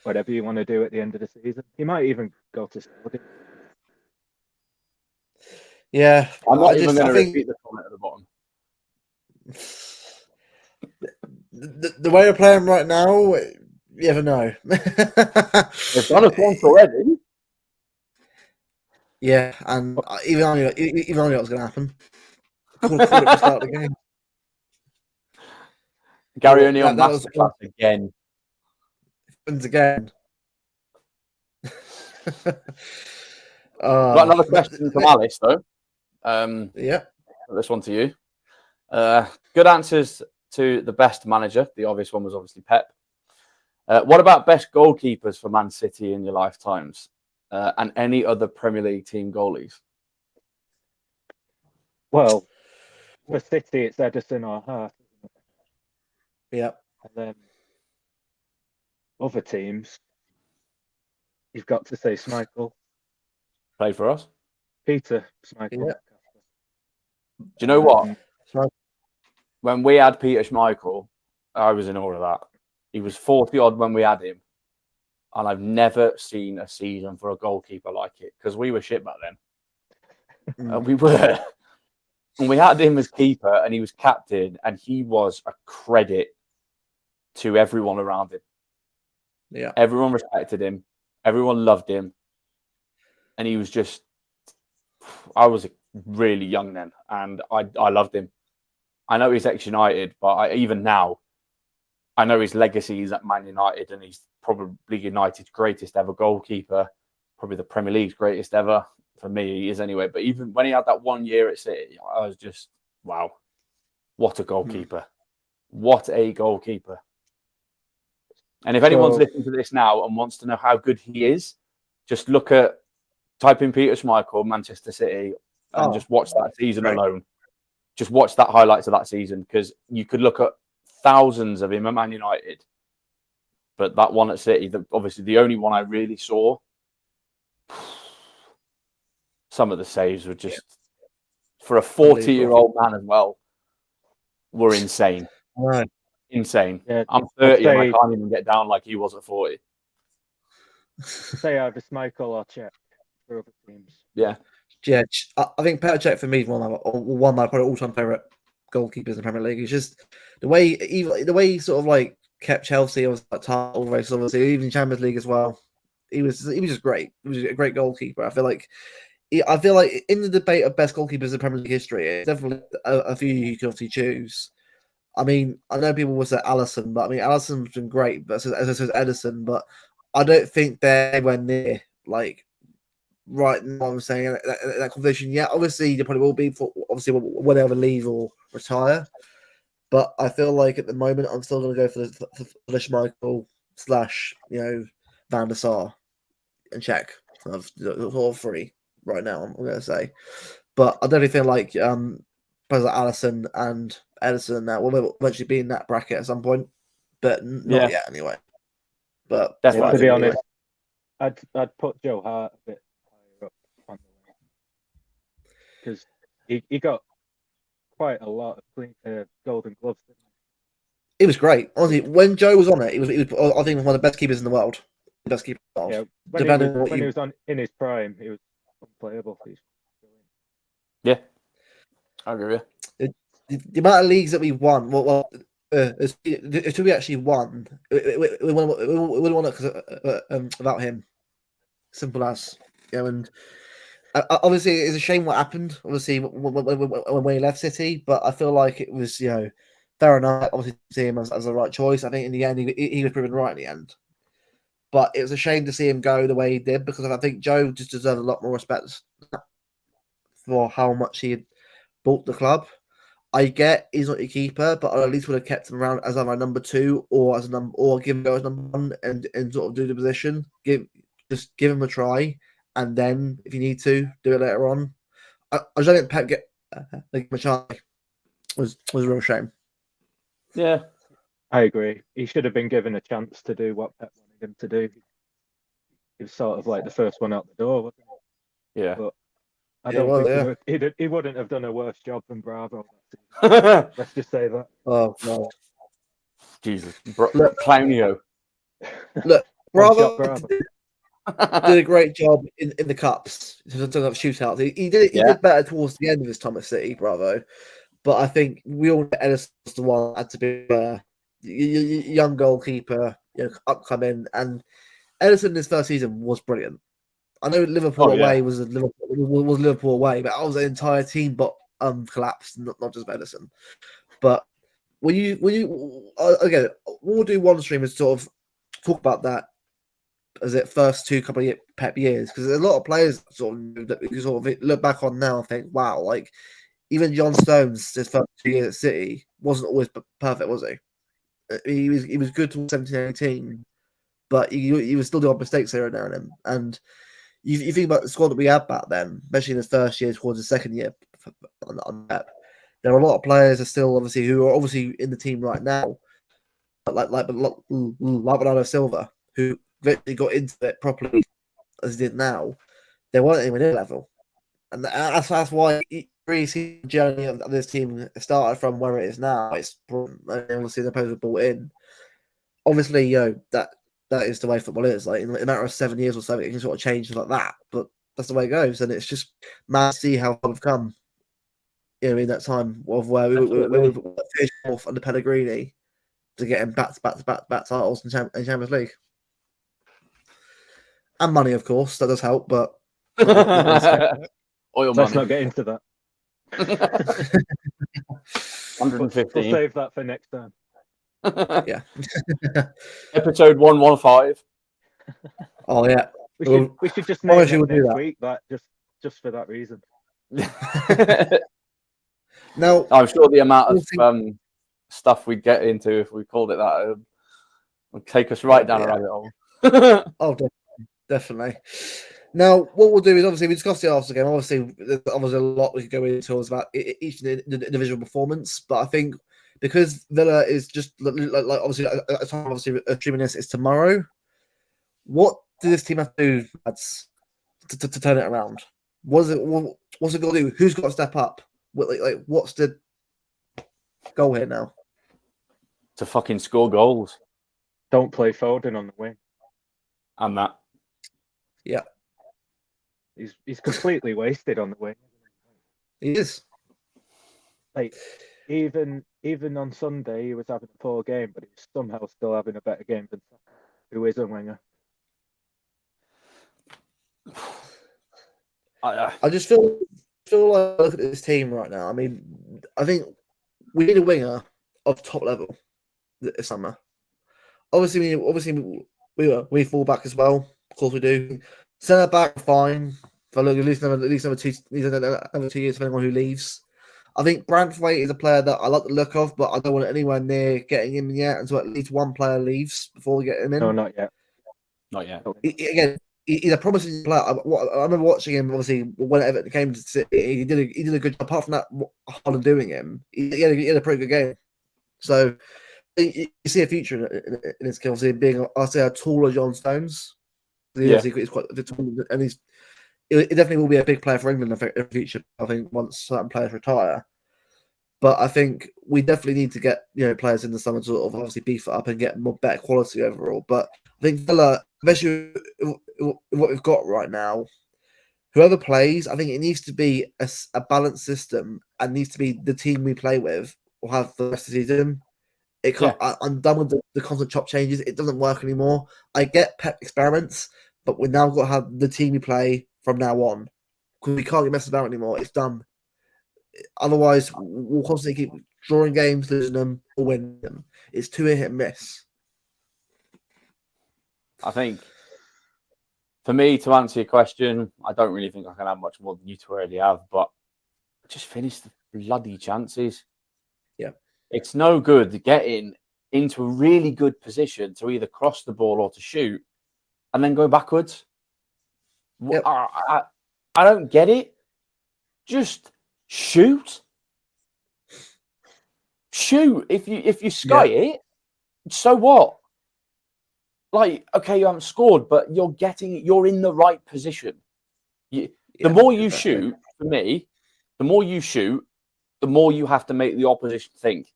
whatever you want to do at the end of the season. He might even go to Saudi. Yeah, I'm not even going to repeat the comment at the bottom. The way we're playing right now, you never know. They've done us once already. Yeah, and even I knew it was going to happen. Call it the start of the game. Gary O'Neill masterclass again. Happens again. Got another question from Alice, though. Yeah. This one to you. Good answers to the best manager. The obvious one was obviously Pep. What about best goalkeepers for Man City in your lifetimes? And any other Premier League team goalies? Well, for City, it's Edison or Hart, isn't it? Yeah. And then other teams, you've got to say Schmeichel. Played for us. Peter Schmeichel. Yeah. Do you know what? Schmeichel. When we had Peter Schmeichel, I was in awe of that. He was 40-odd when we had him. And I've never seen a season for a goalkeeper like it because we were shit back then. We were. And we had him as keeper and he was captain and he was a credit to everyone around him. Yeah. Everyone respected him. Everyone loved him. And he was just, I was really young then and I loved him. I know he's ex-United, but even now, I know his legacy is at Man United and he's probably United's greatest ever goalkeeper, probably the Premier League's greatest ever. For me, he is anyway. But even when he had that 1 year at City, I was just, wow, what a goalkeeper. What a goalkeeper. And if anyone's listening to this now and wants to know how good he is, just type in Peter Schmeichel, Manchester City, and just watch that season alone. Just watch that highlights of that season because you could look at thousands of him at Man United. But that one at City, obviously the only one I really saw, some of the saves were just, for a 40-year-old man as well, were insane. Right. Insane. Yeah, I'm 30 and I can't even get down like he was at 40. Say either Schmeichel or Cech for other teams. Yeah. Yeah, I think Petr Cech for me is one of my probably all-time favorite goalkeepers in the Premier League. It's just the way he sort of like kept Chelsea on that title race, obviously even Champions League as well. He was just great. He was a great goalkeeper. I feel like in the debate of best goalkeepers in Premier League history, it's definitely a few you can obviously choose. I mean, I know people will say Alisson, but I mean Alisson's been great, but as I said Edison, but I don't think they're anywhere near like right now. I'm saying that conversation. Yeah, obviously they probably will be for obviously when they ever leave or retire. But I feel like at the moment I'm still going to go for the Schmeichel / Van der Sar and Cech of all three right now. I'm going to say, but I definitely feel like players like Alisson and Edison that will eventually be in that bracket at some point, but not yet anyway. But definitely, to be honest, I'd put Joe Hart a bit higher up on the list because he got quite a lot of golden gloves, didn't he? It was great. Honestly, when Joe was on it, he was I think one of the best keepers in the world. The best keeper. Yeah, when he was in his prime, he was unplayable. Yeah, I agree with you. The amount of leagues that we won, until we actually won, we won it without him. Simple as, and obviously it's a shame what happened. Obviously when he left City, but I feel like it was fair enough. Obviously see him as the right choice. I think in the end he was proven right in the end. but it was a shame to see him go the way he did because I think Joe just deserved a lot more respect for how much he had bought the club. I get he's not your keeper, but I at least would have kept him around as either number 2 or as a number, or give him go as number 1 and sort of do the position. Give him a try, and then if you need to do it later on. I just don't think Pep get a chance. Was a real shame. Yeah, I agree. He should have been given a chance to do what Pep wanted him to do. He was sort of like the first one out the door, wasn't he? yeah. But I don't think he wouldn't have done a worse job than Bravo. Let's just say that. Oh no, Jesus, Clownio. Look, Bravo Bravo did a great job in the cups. In terms of shootouts, he did better towards the end of his time at City, Bravo. But I think we all know Ederson was the one that had to be a young goalkeeper, upcoming. And Ederson in his first season was brilliant. I know Liverpool away was Liverpool away, but I was the entire team but collapsed, not just Ederson. But when you again, we'll do one stream and sort of talk about that as it first 2 couple of Pep years, because there's a lot of players that you sort of look back on now and think, wow, like even John Stones, his first 2 years at City wasn't always perfect, was he? He was good to 17-18, but he was still doing mistakes here and there in him. And you think about the squad that we had back then, especially in his first year towards the second year on Pep. There are a lot of players are still obviously who are obviously in the team right now, like Bernardo Silva, who eventually got into it properly as he did now. They weren't anywhere near level, and that's why you really see the journey of this team started from where it is now. It's obviously the players were brought in. Obviously, that is the way football is. Like in a matter of 7 years or so, it can sort of change like that. But that's the way it goes, and it's just mad to see how far we've come. In that time of where we finished off under Pellegrini to get him back titles in Champions League. And money, of course, that does help, but Oil let's money. not get into that. 115. We'll save that for next time. Yeah. Episode 115. Oh yeah. We should just name it next week. That just for that reason. Now, I'm sure the amount of stuff we'd get into if we called it that would take us right down a rabbit hole. Oh, definitely. Now, what we'll do is obviously we discussed the Arsenal game. Obviously, there's a lot we could go into about each individual performance, but I think because Villa is just like obviously streaming this is tomorrow. What does this team have to do to turn it around? What's it going to do? Who's got to step up? What's the goal here now? To fucking score goals. Don't play Foden on the wing. And that. Yeah. He's completely wasted on the wing. He is. Like even on Sunday he was having a poor game, but he's somehow still having a better game than Saka, who is a winger. I just feel like I look at this team right now. I mean, I think we need a winger of top level this summer. Obviously, we fall back as well. Of course, we do. Centre back, fine. For at least another 2 years, depending on who leaves. I think Branthwaite is a player that I like the look of, but I don't want it anywhere near getting him yet until at least one player leaves before we get him in. No, not yet. Not yet. Again, he's a promising player. I remember watching him. Obviously, whenever it came to City, he did a good job. Apart from that, Holland doing him, he had a pretty good game. So you see a future in his skill, being, I'll say, a taller John Stones. He's quite tall, and it definitely will be a big player for England in the future. I think once certain players retire. But I think we definitely need to get players in the summer to sort of obviously beef it up and get more better quality overall. But I think Villa, especially what we've got right now, whoever plays, I think it needs to be a balanced system and needs to be the team we play with will have the rest of the season. I'm done with the constant chop changes. It doesn't work anymore. I get Pep experiments, but we've now got to have the team we play from now on because we can't get messed about anymore. It's done. Otherwise, we'll constantly keep drawing games, losing them, or winning them. It's too hit and miss. I think for me, to answer your question, I don't really think I can have much more than you two already have, but just finish the bloody chances. Yeah. It's no good getting into a really good position to either cross the ball or to shoot and then go backwards. Yep. I don't get it. Just shoot. Shoot. If you sky it, so what? Like, okay, you haven't scored, but you're in the right position. The more you shoot, for me, the more you shoot, the more you have to make the opposition think.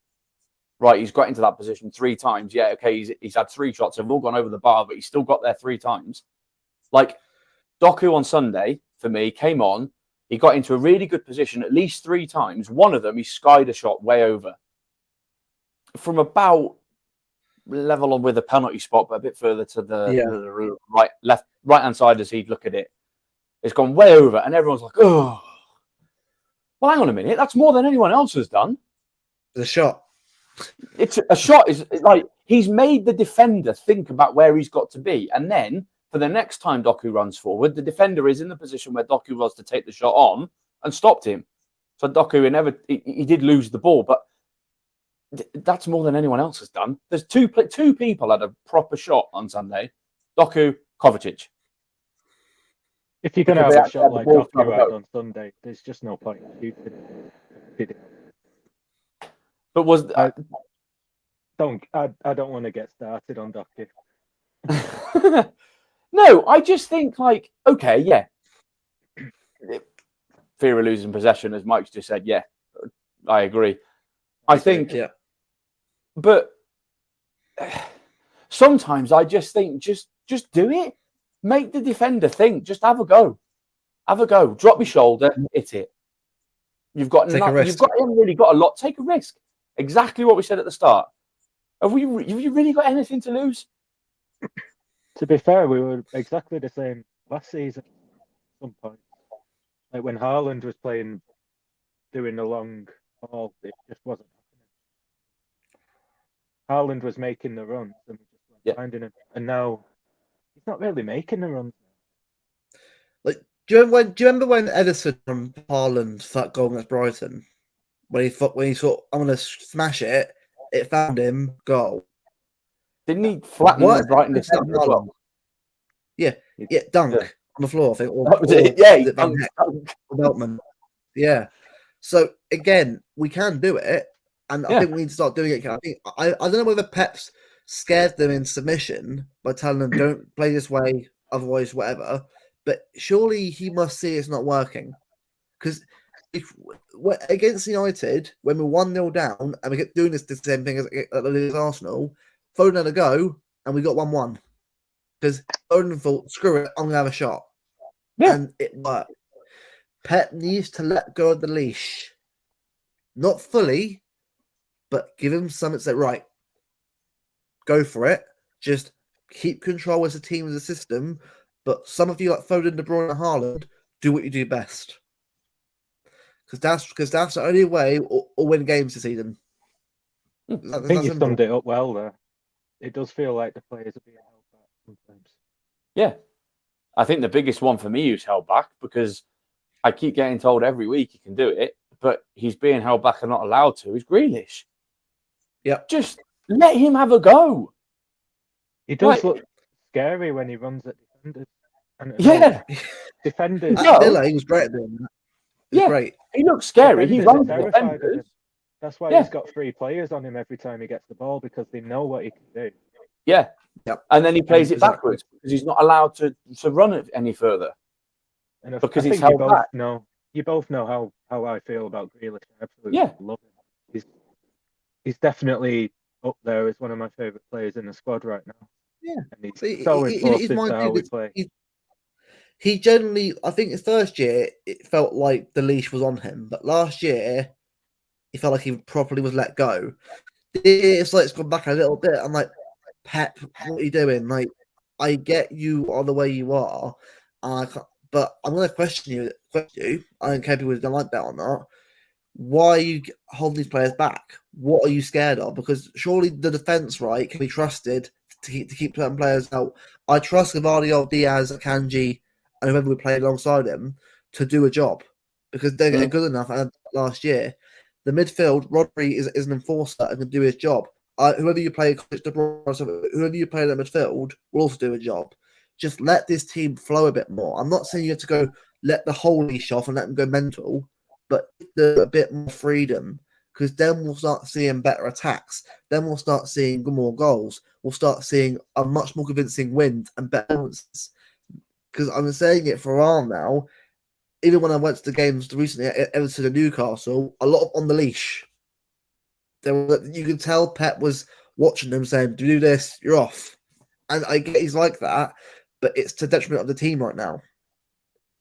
Right, he's got into that position 3 times. Yeah, okay, he's had 3 shots. They've all gone over the bar, but he's still got there 3 times. Like, Doku on Sunday, for me, came on. He got into a really good position at least 3 times. One of them, he skied a shot way over. From about level with a penalty spot, but a bit further to the right-hand side as he'd look at it. It's gone way over, and everyone's like, oh. Well, hang on a minute. That's more than anyone else has done. The shot. It's a shot is like he's made the defender think about where he's got to be, and then for the next time Doku runs forward, the defender is in the position where Doku was to take the shot on and stopped him. So Doku he did lose the ball, but that's more than anyone else has done. There's two people had a proper shot on Sunday: Doku, Kovacic. If you're going to have a shot like Doku had on Sunday, there's just no point in shooting it. But I don't want to get started on Doku. No, I just think like, okay, yeah. Fear of losing possession, as Mike's just said, yeah, I agree. I think, yeah. But sometimes I just think, just do it. Make the defender think. Just have a go. Have a go. Drop your shoulder and hit it. You've got a risk. You've really got a lot. Take a risk. Exactly what we said at the start. Have you really got anything to lose? To be fair, we were exactly the same last season at some point. Like when Haaland was doing the long ball, it just wasn't happening. Haaland was making the runs and we just weren't finding him. And now he's not really making the runs. Like, do you remember when Edison from Haaland for that goal against Brighton? When he thought, I'm going to smash it, it found him, goal. Didn't he flatten the Brighton defender as well? Yeah, dunk on the floor, I think. That was it. Yeah, he dunked. Beltman. Yeah. So again, we can do it, and I think we need to start doing it. I don't know whether Pep's scared them in submission by telling them don't play this way, otherwise whatever. But surely he must see it's not working, because if against United, when we're 1-0 down and we kept doing the same thing as Arsenal, Foden had a go and we got 1-1 because Foden thought, screw it, I'm gonna have a shot, and it worked. Pep needs to let go of the leash, not fully, but give him something to say, right, go for it. Just keep control as a team, as a system. But some of you, like Foden, De Bruyne, and Haaland, do what you do best. Because that's the only way or win games this season. I think you summed it up well there. It does feel like the players are being held back sometimes. Yeah. I think the biggest one for me who's held back, because I keep getting told every week he can do it, but he's being held back and not allowed to, is Grealish. Yeah. Just let him have a go. He does look scary when he runs at defenders. Defenders. Villa, he was great at doing that. Great. He looks scary. He runs at defenders. That's why he's got 3 players on him every time he gets the ball, because they know what he can do. Yeah. And then he plays it backwards because he's not allowed to run it any further. And because he's held back. You both know how I feel about Grealish. I absolutely love him. He's definitely up there as one of my favourite players in the squad right now. Yeah. And he's so important to how we play. He generally, I think his first year, it felt like the leash was on him. But last year, he felt like he properly was let go. It's like it's gone back a little bit. I'm like, Pep, what are you doing? Like, I get you are the way you are, but I'm going to question you. I don't care if people don't like that or not. Why are you holding these players back? What are you scared of? Because surely the defense, right, can be trusted to to keep certain players out. I trust Gavardio, Diaz, Akanji, and whoever we play alongside him to do a job because they're getting good enough. And last year, the midfield, Rodri is an enforcer and can do his job. Whoever you play, whoever you play in the midfield will also do a job. Just let this team flow a bit more. I'm not saying you have to go let the whole leash off and let them go mental, but a bit more freedom because then we'll start seeing better attacks. Then we'll start seeing more goals. We'll start seeing a much more convincing win and better performances. Because I've been saying it for a while now. Even when I went to the games recently at Everton and Newcastle, a lot of on the leash. You could tell Pep was watching them saying, do this, you're off. And I get he's like that, but it's to the detriment of the team right now.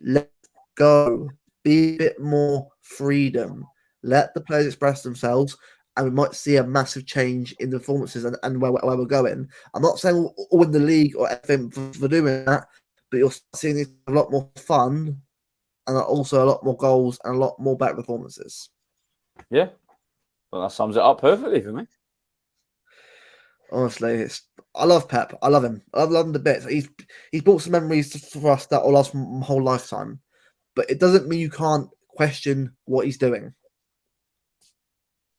Let go. Be a bit more freedom. Let the players express themselves, and we might see a massive change in the performances and where we're going. I'm not saying we'll win the league or anything for doing that, but you're seeing it a lot more fun and also a lot more goals and a lot more better performances. Yeah. Well, that sums it up perfectly for me. Honestly, I love Pep. I love him. I love him to bits. He's brought some memories for us that will last my whole lifetime. But it doesn't mean you can't question what he's doing.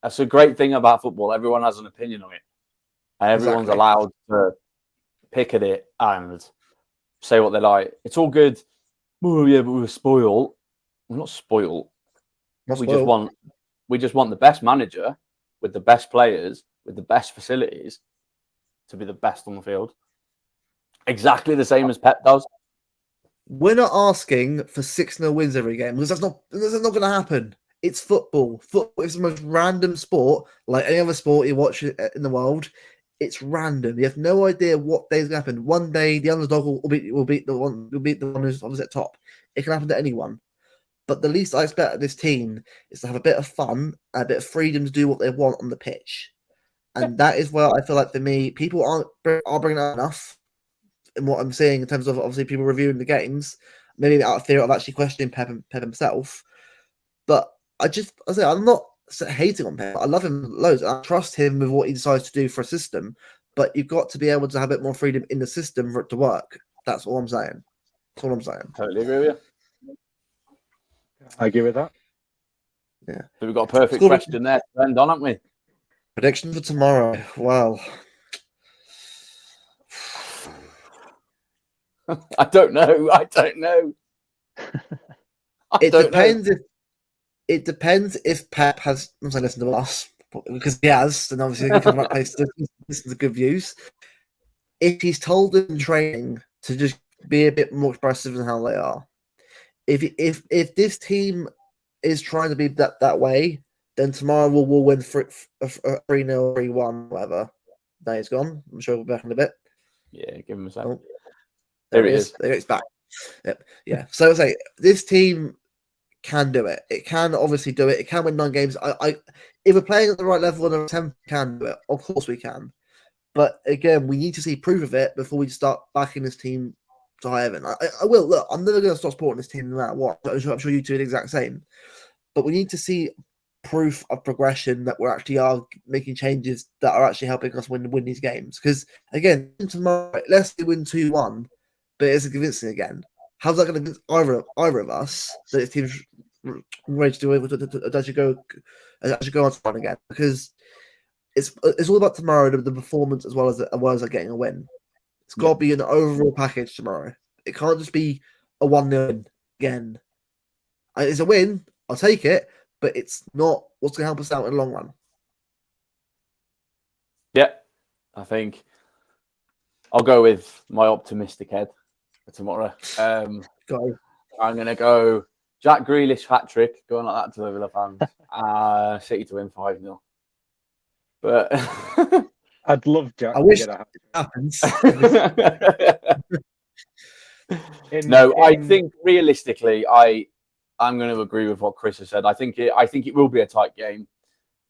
That's a great thing about football. Everyone has an opinion on it. And everyone's allowed to pick at it and say what they like. It's all good. Oh, yeah, but we're spoiled. We're not spoiled. We just want the best manager with the best players, with the best facilities to be the best on the field. Exactly the same as Pep does. We're not asking for 6-0 wins every game because that's not going to happen. It's football. Football is the most random sport, like any other sport you watch in the world. It's random. You have no idea what day's going to happen. One day the underdog will beat the one who's obviously at top. It can happen to anyone. But the least I expect of this team is to have a bit of fun and a bit of freedom to do what they want on the pitch. And that is where I feel like for me, people aren't bringing out enough in what I'm seeing in terms of obviously people reviewing the games, maybe out of fear of actually questioning Pep himself. But I'm not hating on Pep. I love him loads. I trust him with what he decides to do for a system. But you've got to be able to have a bit more freedom in the system for it to work. That's all I'm saying. That's all I'm saying. Totally agree with you. I agree with that. Yeah. So we've got a perfect question there to end on, haven't we? Prediction for tomorrow. Well, I don't know. It depends if Pep has. I'm saying listen to us because he has, and obviously he can place to listen to good views. If he's told them in training to just be a bit more expressive in how they are, if this team is trying to be that way, then tomorrow we'll win 3-0, 3-1, whatever. Now he's gone. I'm sure we'll be back in a bit. Yeah, give him a second. Oh, there he is. There it's back. Yep. Yeah. So I say this team can do it. It can obviously do it. It can win 9 games. If we're playing at the right level and the tempo can do it, of course we can. But again, we need to see proof of it before we start backing this team to high heaven. I will. Look, I'm never going to stop supporting this team no matter what. I'm sure you do the exact same. But we need to see proof of progression that we actually are making changes that are actually helping us win these games. Because again, tomorrow, let's say win 2-1, but it's convincing again. How's that going to convince either of us that this team's ready to do it to actually go on to run again? Because it's all about tomorrow, the performance as well as getting a win. It's got to be an overall package tomorrow. It can't just be a 1-0 again. It's a win. I'll take it, but it's not what's going to help us out in the long run. Yeah, I think I'll go with my optimistic head for tomorrow. I'm going to go Jack Grealish hat-trick, going like that to the Villa fans. City to win 5-0. But I'd love Jack I wish to get that happens. I think realistically, I'm going to agree with what Chris has said. I think it will be a tight game.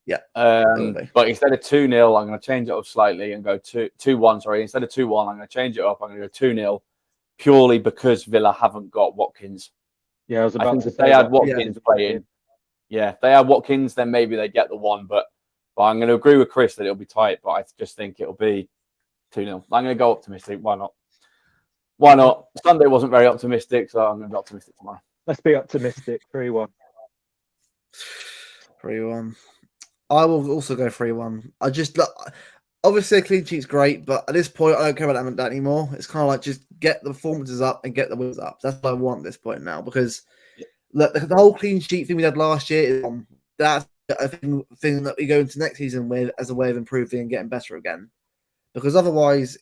Yeah. But instead of 2-0, I'm going to change it up slightly and go 2-1. Sorry, instead of 2-1, I'm going to change it up. I'm going to go 2-0 purely because Villa haven't got Watkins. Yeah, I was about to say if they had Watkins playing. Yeah, if they had Watkins, then maybe they get the one. But I'm going to agree with Chris that it'll be tight. But I just think it'll be 2-0. I'm going to go optimistic. Why not? Why not? Sunday wasn't very optimistic, so I'm going to be optimistic tomorrow. Let's be optimistic. 3-1. 3-1. I will also go 3-1. I just obviously a clean sheet's great, but at this point I don't care about that anymore. It's kind of like just get the performances up and get the wins up. That's what I want at this point now, because the whole clean sheet thing we had last year is that's a thing that we go into next season with as a way of improving and getting better again. Because otherwise,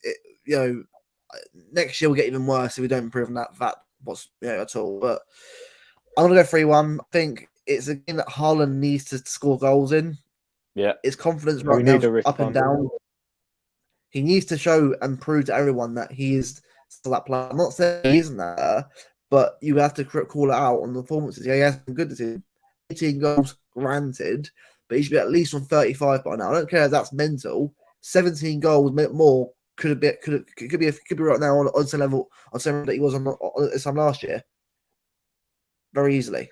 next year will get even worse if we don't improve on that at all. But I'm gonna go 3-1. I think it's a game that Haaland needs to score goals in. Yeah, his confidence right now is up and down. He needs to show and prove to everyone that he is still that player. I'm not saying he isn't there, but you have to call it out on the performances. Yeah, he has been good this season. 18 goals, granted, but he should be at least on 35 by now. I don't care if that's mental. 17 goals more could be right now on the same level that he was on this time last year. Very easily.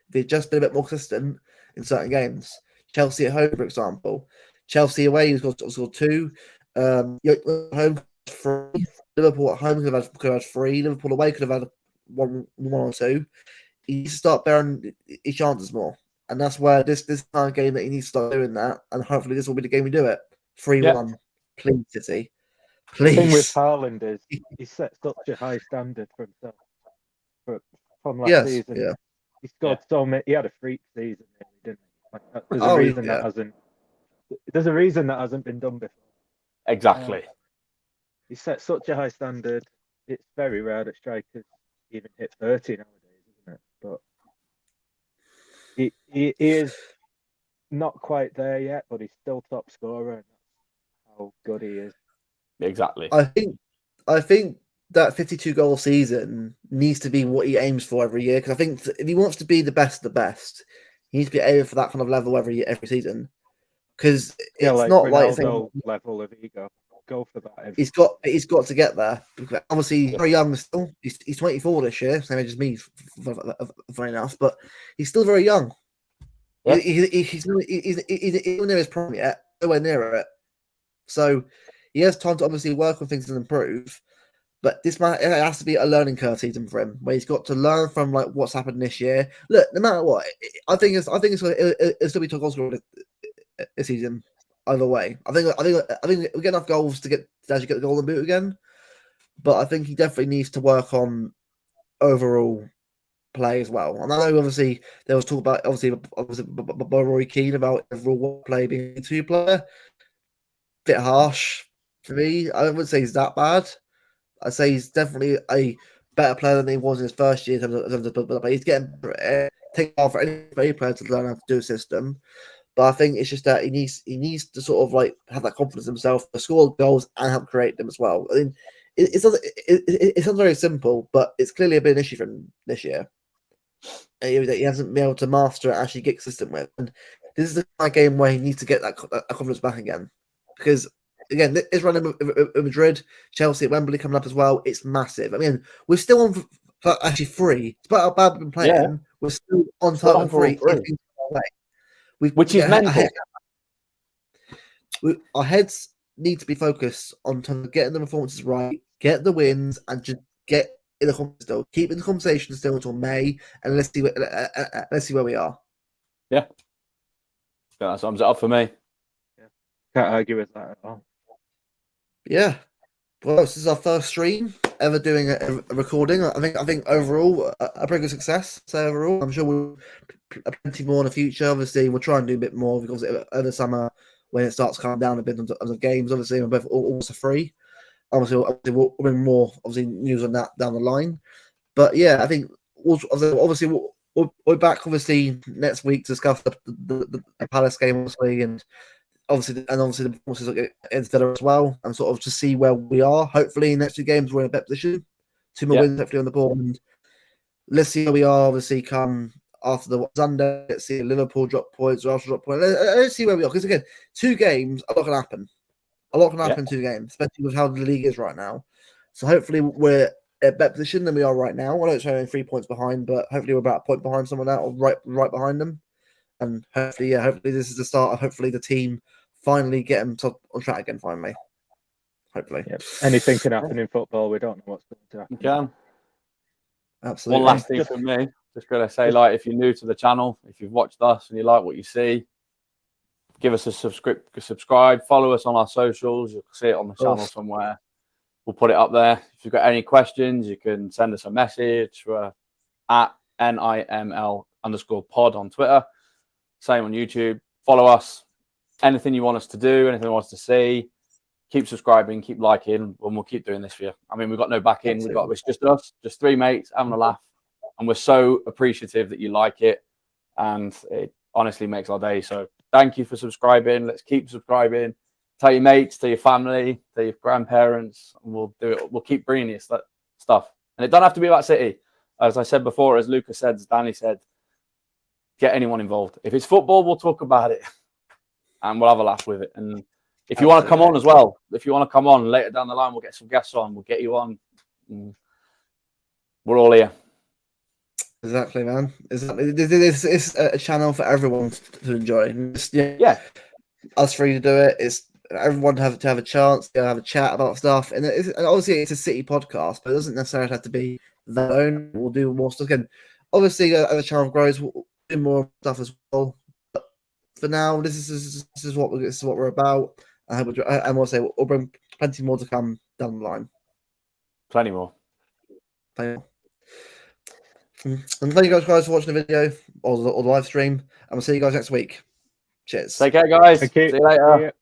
If he'd just been a bit more consistent in certain games. Chelsea at home, for example. Chelsea away, he's got 2. Home 3. Liverpool at home could have had 3. Liverpool away could have had one or 2. He needs to start bearing his chances more. And that's where this kind of game that he needs to start doing that. And hopefully this will be the game we do it. 3-1. Please, City. Please. The thing with Haaland is he set such a high standard for himself from last season. Yeah. He scored so many. He had a freak season, really, didn't he? There's a reason that hasn't been done before. Exactly. He set such a high standard. It's very rare that strikers even hit 30 nowadays, isn't it? But he is not quite there yet, but he's still top scorer, and that's how good he is. Exactly. I think that 52 goal season needs to be what he aims for every year, because I think if he wants to be the best of the best, he needs to be aiming for that kind of level every season. Because it's not Ronaldo level of ego. Go for that. He's got to get there. Obviously, very young still. He's 24 this year, same age as me, funny enough. But he's still very young. Yeah. He's nowhere near his prime yet. Nowhere near it. So he has time to obviously work on things and improve. But it has to be a learning curve season for him, where he's got to learn from what's happened this year. Look, no matter what, I think it's still be top goal scorer this season. Either way, I think we get enough goals to actually get the golden boot again. But I think he definitely needs to work on overall play as well. And I know obviously there was talk about by Roy Keane about overall play being a 2 player. Bit harsh for me. I wouldn't say he's that bad. I'd say he's definitely a better player than he was in his first year in terms of but he's getting better at it. Take off for any player to learn how to do a system. But I think it's just that he needs to sort of have that confidence in himself to score goals and help create them as well. I mean, it sounds very simple, but it's clearly a bit of an issue for him this year. He hasn't been able to master it, actually get consistent with. And this is the kind of game where he needs to get that confidence back again. Because, again, this run in Madrid, Chelsea at Wembley coming up as well, it's massive. I mean, we're still on for actually 3. Despite how bad we've been playing, we're still on target for 3. Which is mental. Our heads need to be focused on getting the performances right, get the wins, and just get in the conversation still. Keep in the conversation still until May, and let's see where we are. Yeah. That sums it up for me. Yeah. Can't argue with that at all. Yeah. Well, this is our first stream ever doing a recording. I think overall a pretty good success. So overall, I'm sure we'll plenty more in the future. Obviously, we'll try and do a bit more because over the summer when it starts calming down a bit on the games. Obviously, we're both also free. Obviously, we'll bring more news on that down the line. But yeah, I think obviously we're back obviously next week to discuss the Palace game obviously and obviously the performances against Villa as well, and sort of to see where we are. Hopefully, in the next 2 games we're in a better position. 2 more wins hopefully on the board, and let's see where we are. Obviously, come after the Sunday, let's see Liverpool drop points, Arsenal drop points. Let's see where we are, because again, 2 games, a lot can happen. A lot can happen in 2 games, especially with how the league is right now. So hopefully we're in a better position than we are right now. I know it's only 3 points behind, but hopefully we're about a point behind someone else, or right behind them. And hopefully this is the start of hopefully the team finally getting on track again. Finally, hopefully. Yeah. Anything can happen in football. We don't know what's going to happen. You can. Absolutely. One last thing from me. Just going to say, like, if you're new to the channel, if you've watched us and you like what you see, give us a subscribe, follow us on our socials. You'll see it on the channel somewhere. We'll put it up there. If you've got any questions, you can send us a message. We're at NIML_pod on Twitter. Same on YouTube. Follow us. Anything you want us to do, anything you want us to see, keep subscribing, keep liking, and we'll keep doing this for you. I mean, we've got no backing. It's just us, just three mates having a laugh. And we're so appreciative that you like it. And it honestly makes our day. So thank you for subscribing. Let's keep subscribing. Tell your mates, tell your family, tell your grandparents, and we'll do it. We'll keep bringing you stuff. And it don't have to be about City. As I said before, as Lucas said, as Danny said, get anyone involved. If it's football, we'll talk about it. And we'll have a laugh with it. And if you want to come on as well, if you want to come on later down the line, we'll get some guests on. We'll get you on. We're all here. Exactly, man. Exactly. It's a channel for everyone to enjoy. Yeah. Us free to do it. It's everyone to have a chance to have a chat about stuff. And obviously, it's a City podcast, but it doesn't necessarily have to be their own. We'll do more stuff. And obviously, as the channel grows, we'll do more stuff as well. But for now, this is what we're about. And we'll say we'll bring plenty more to come down the line. Plenty more. And thank you guys for watching the video or the live stream. And we'll see you guys next week. Cheers. Take care, guys. Thank you. See you later.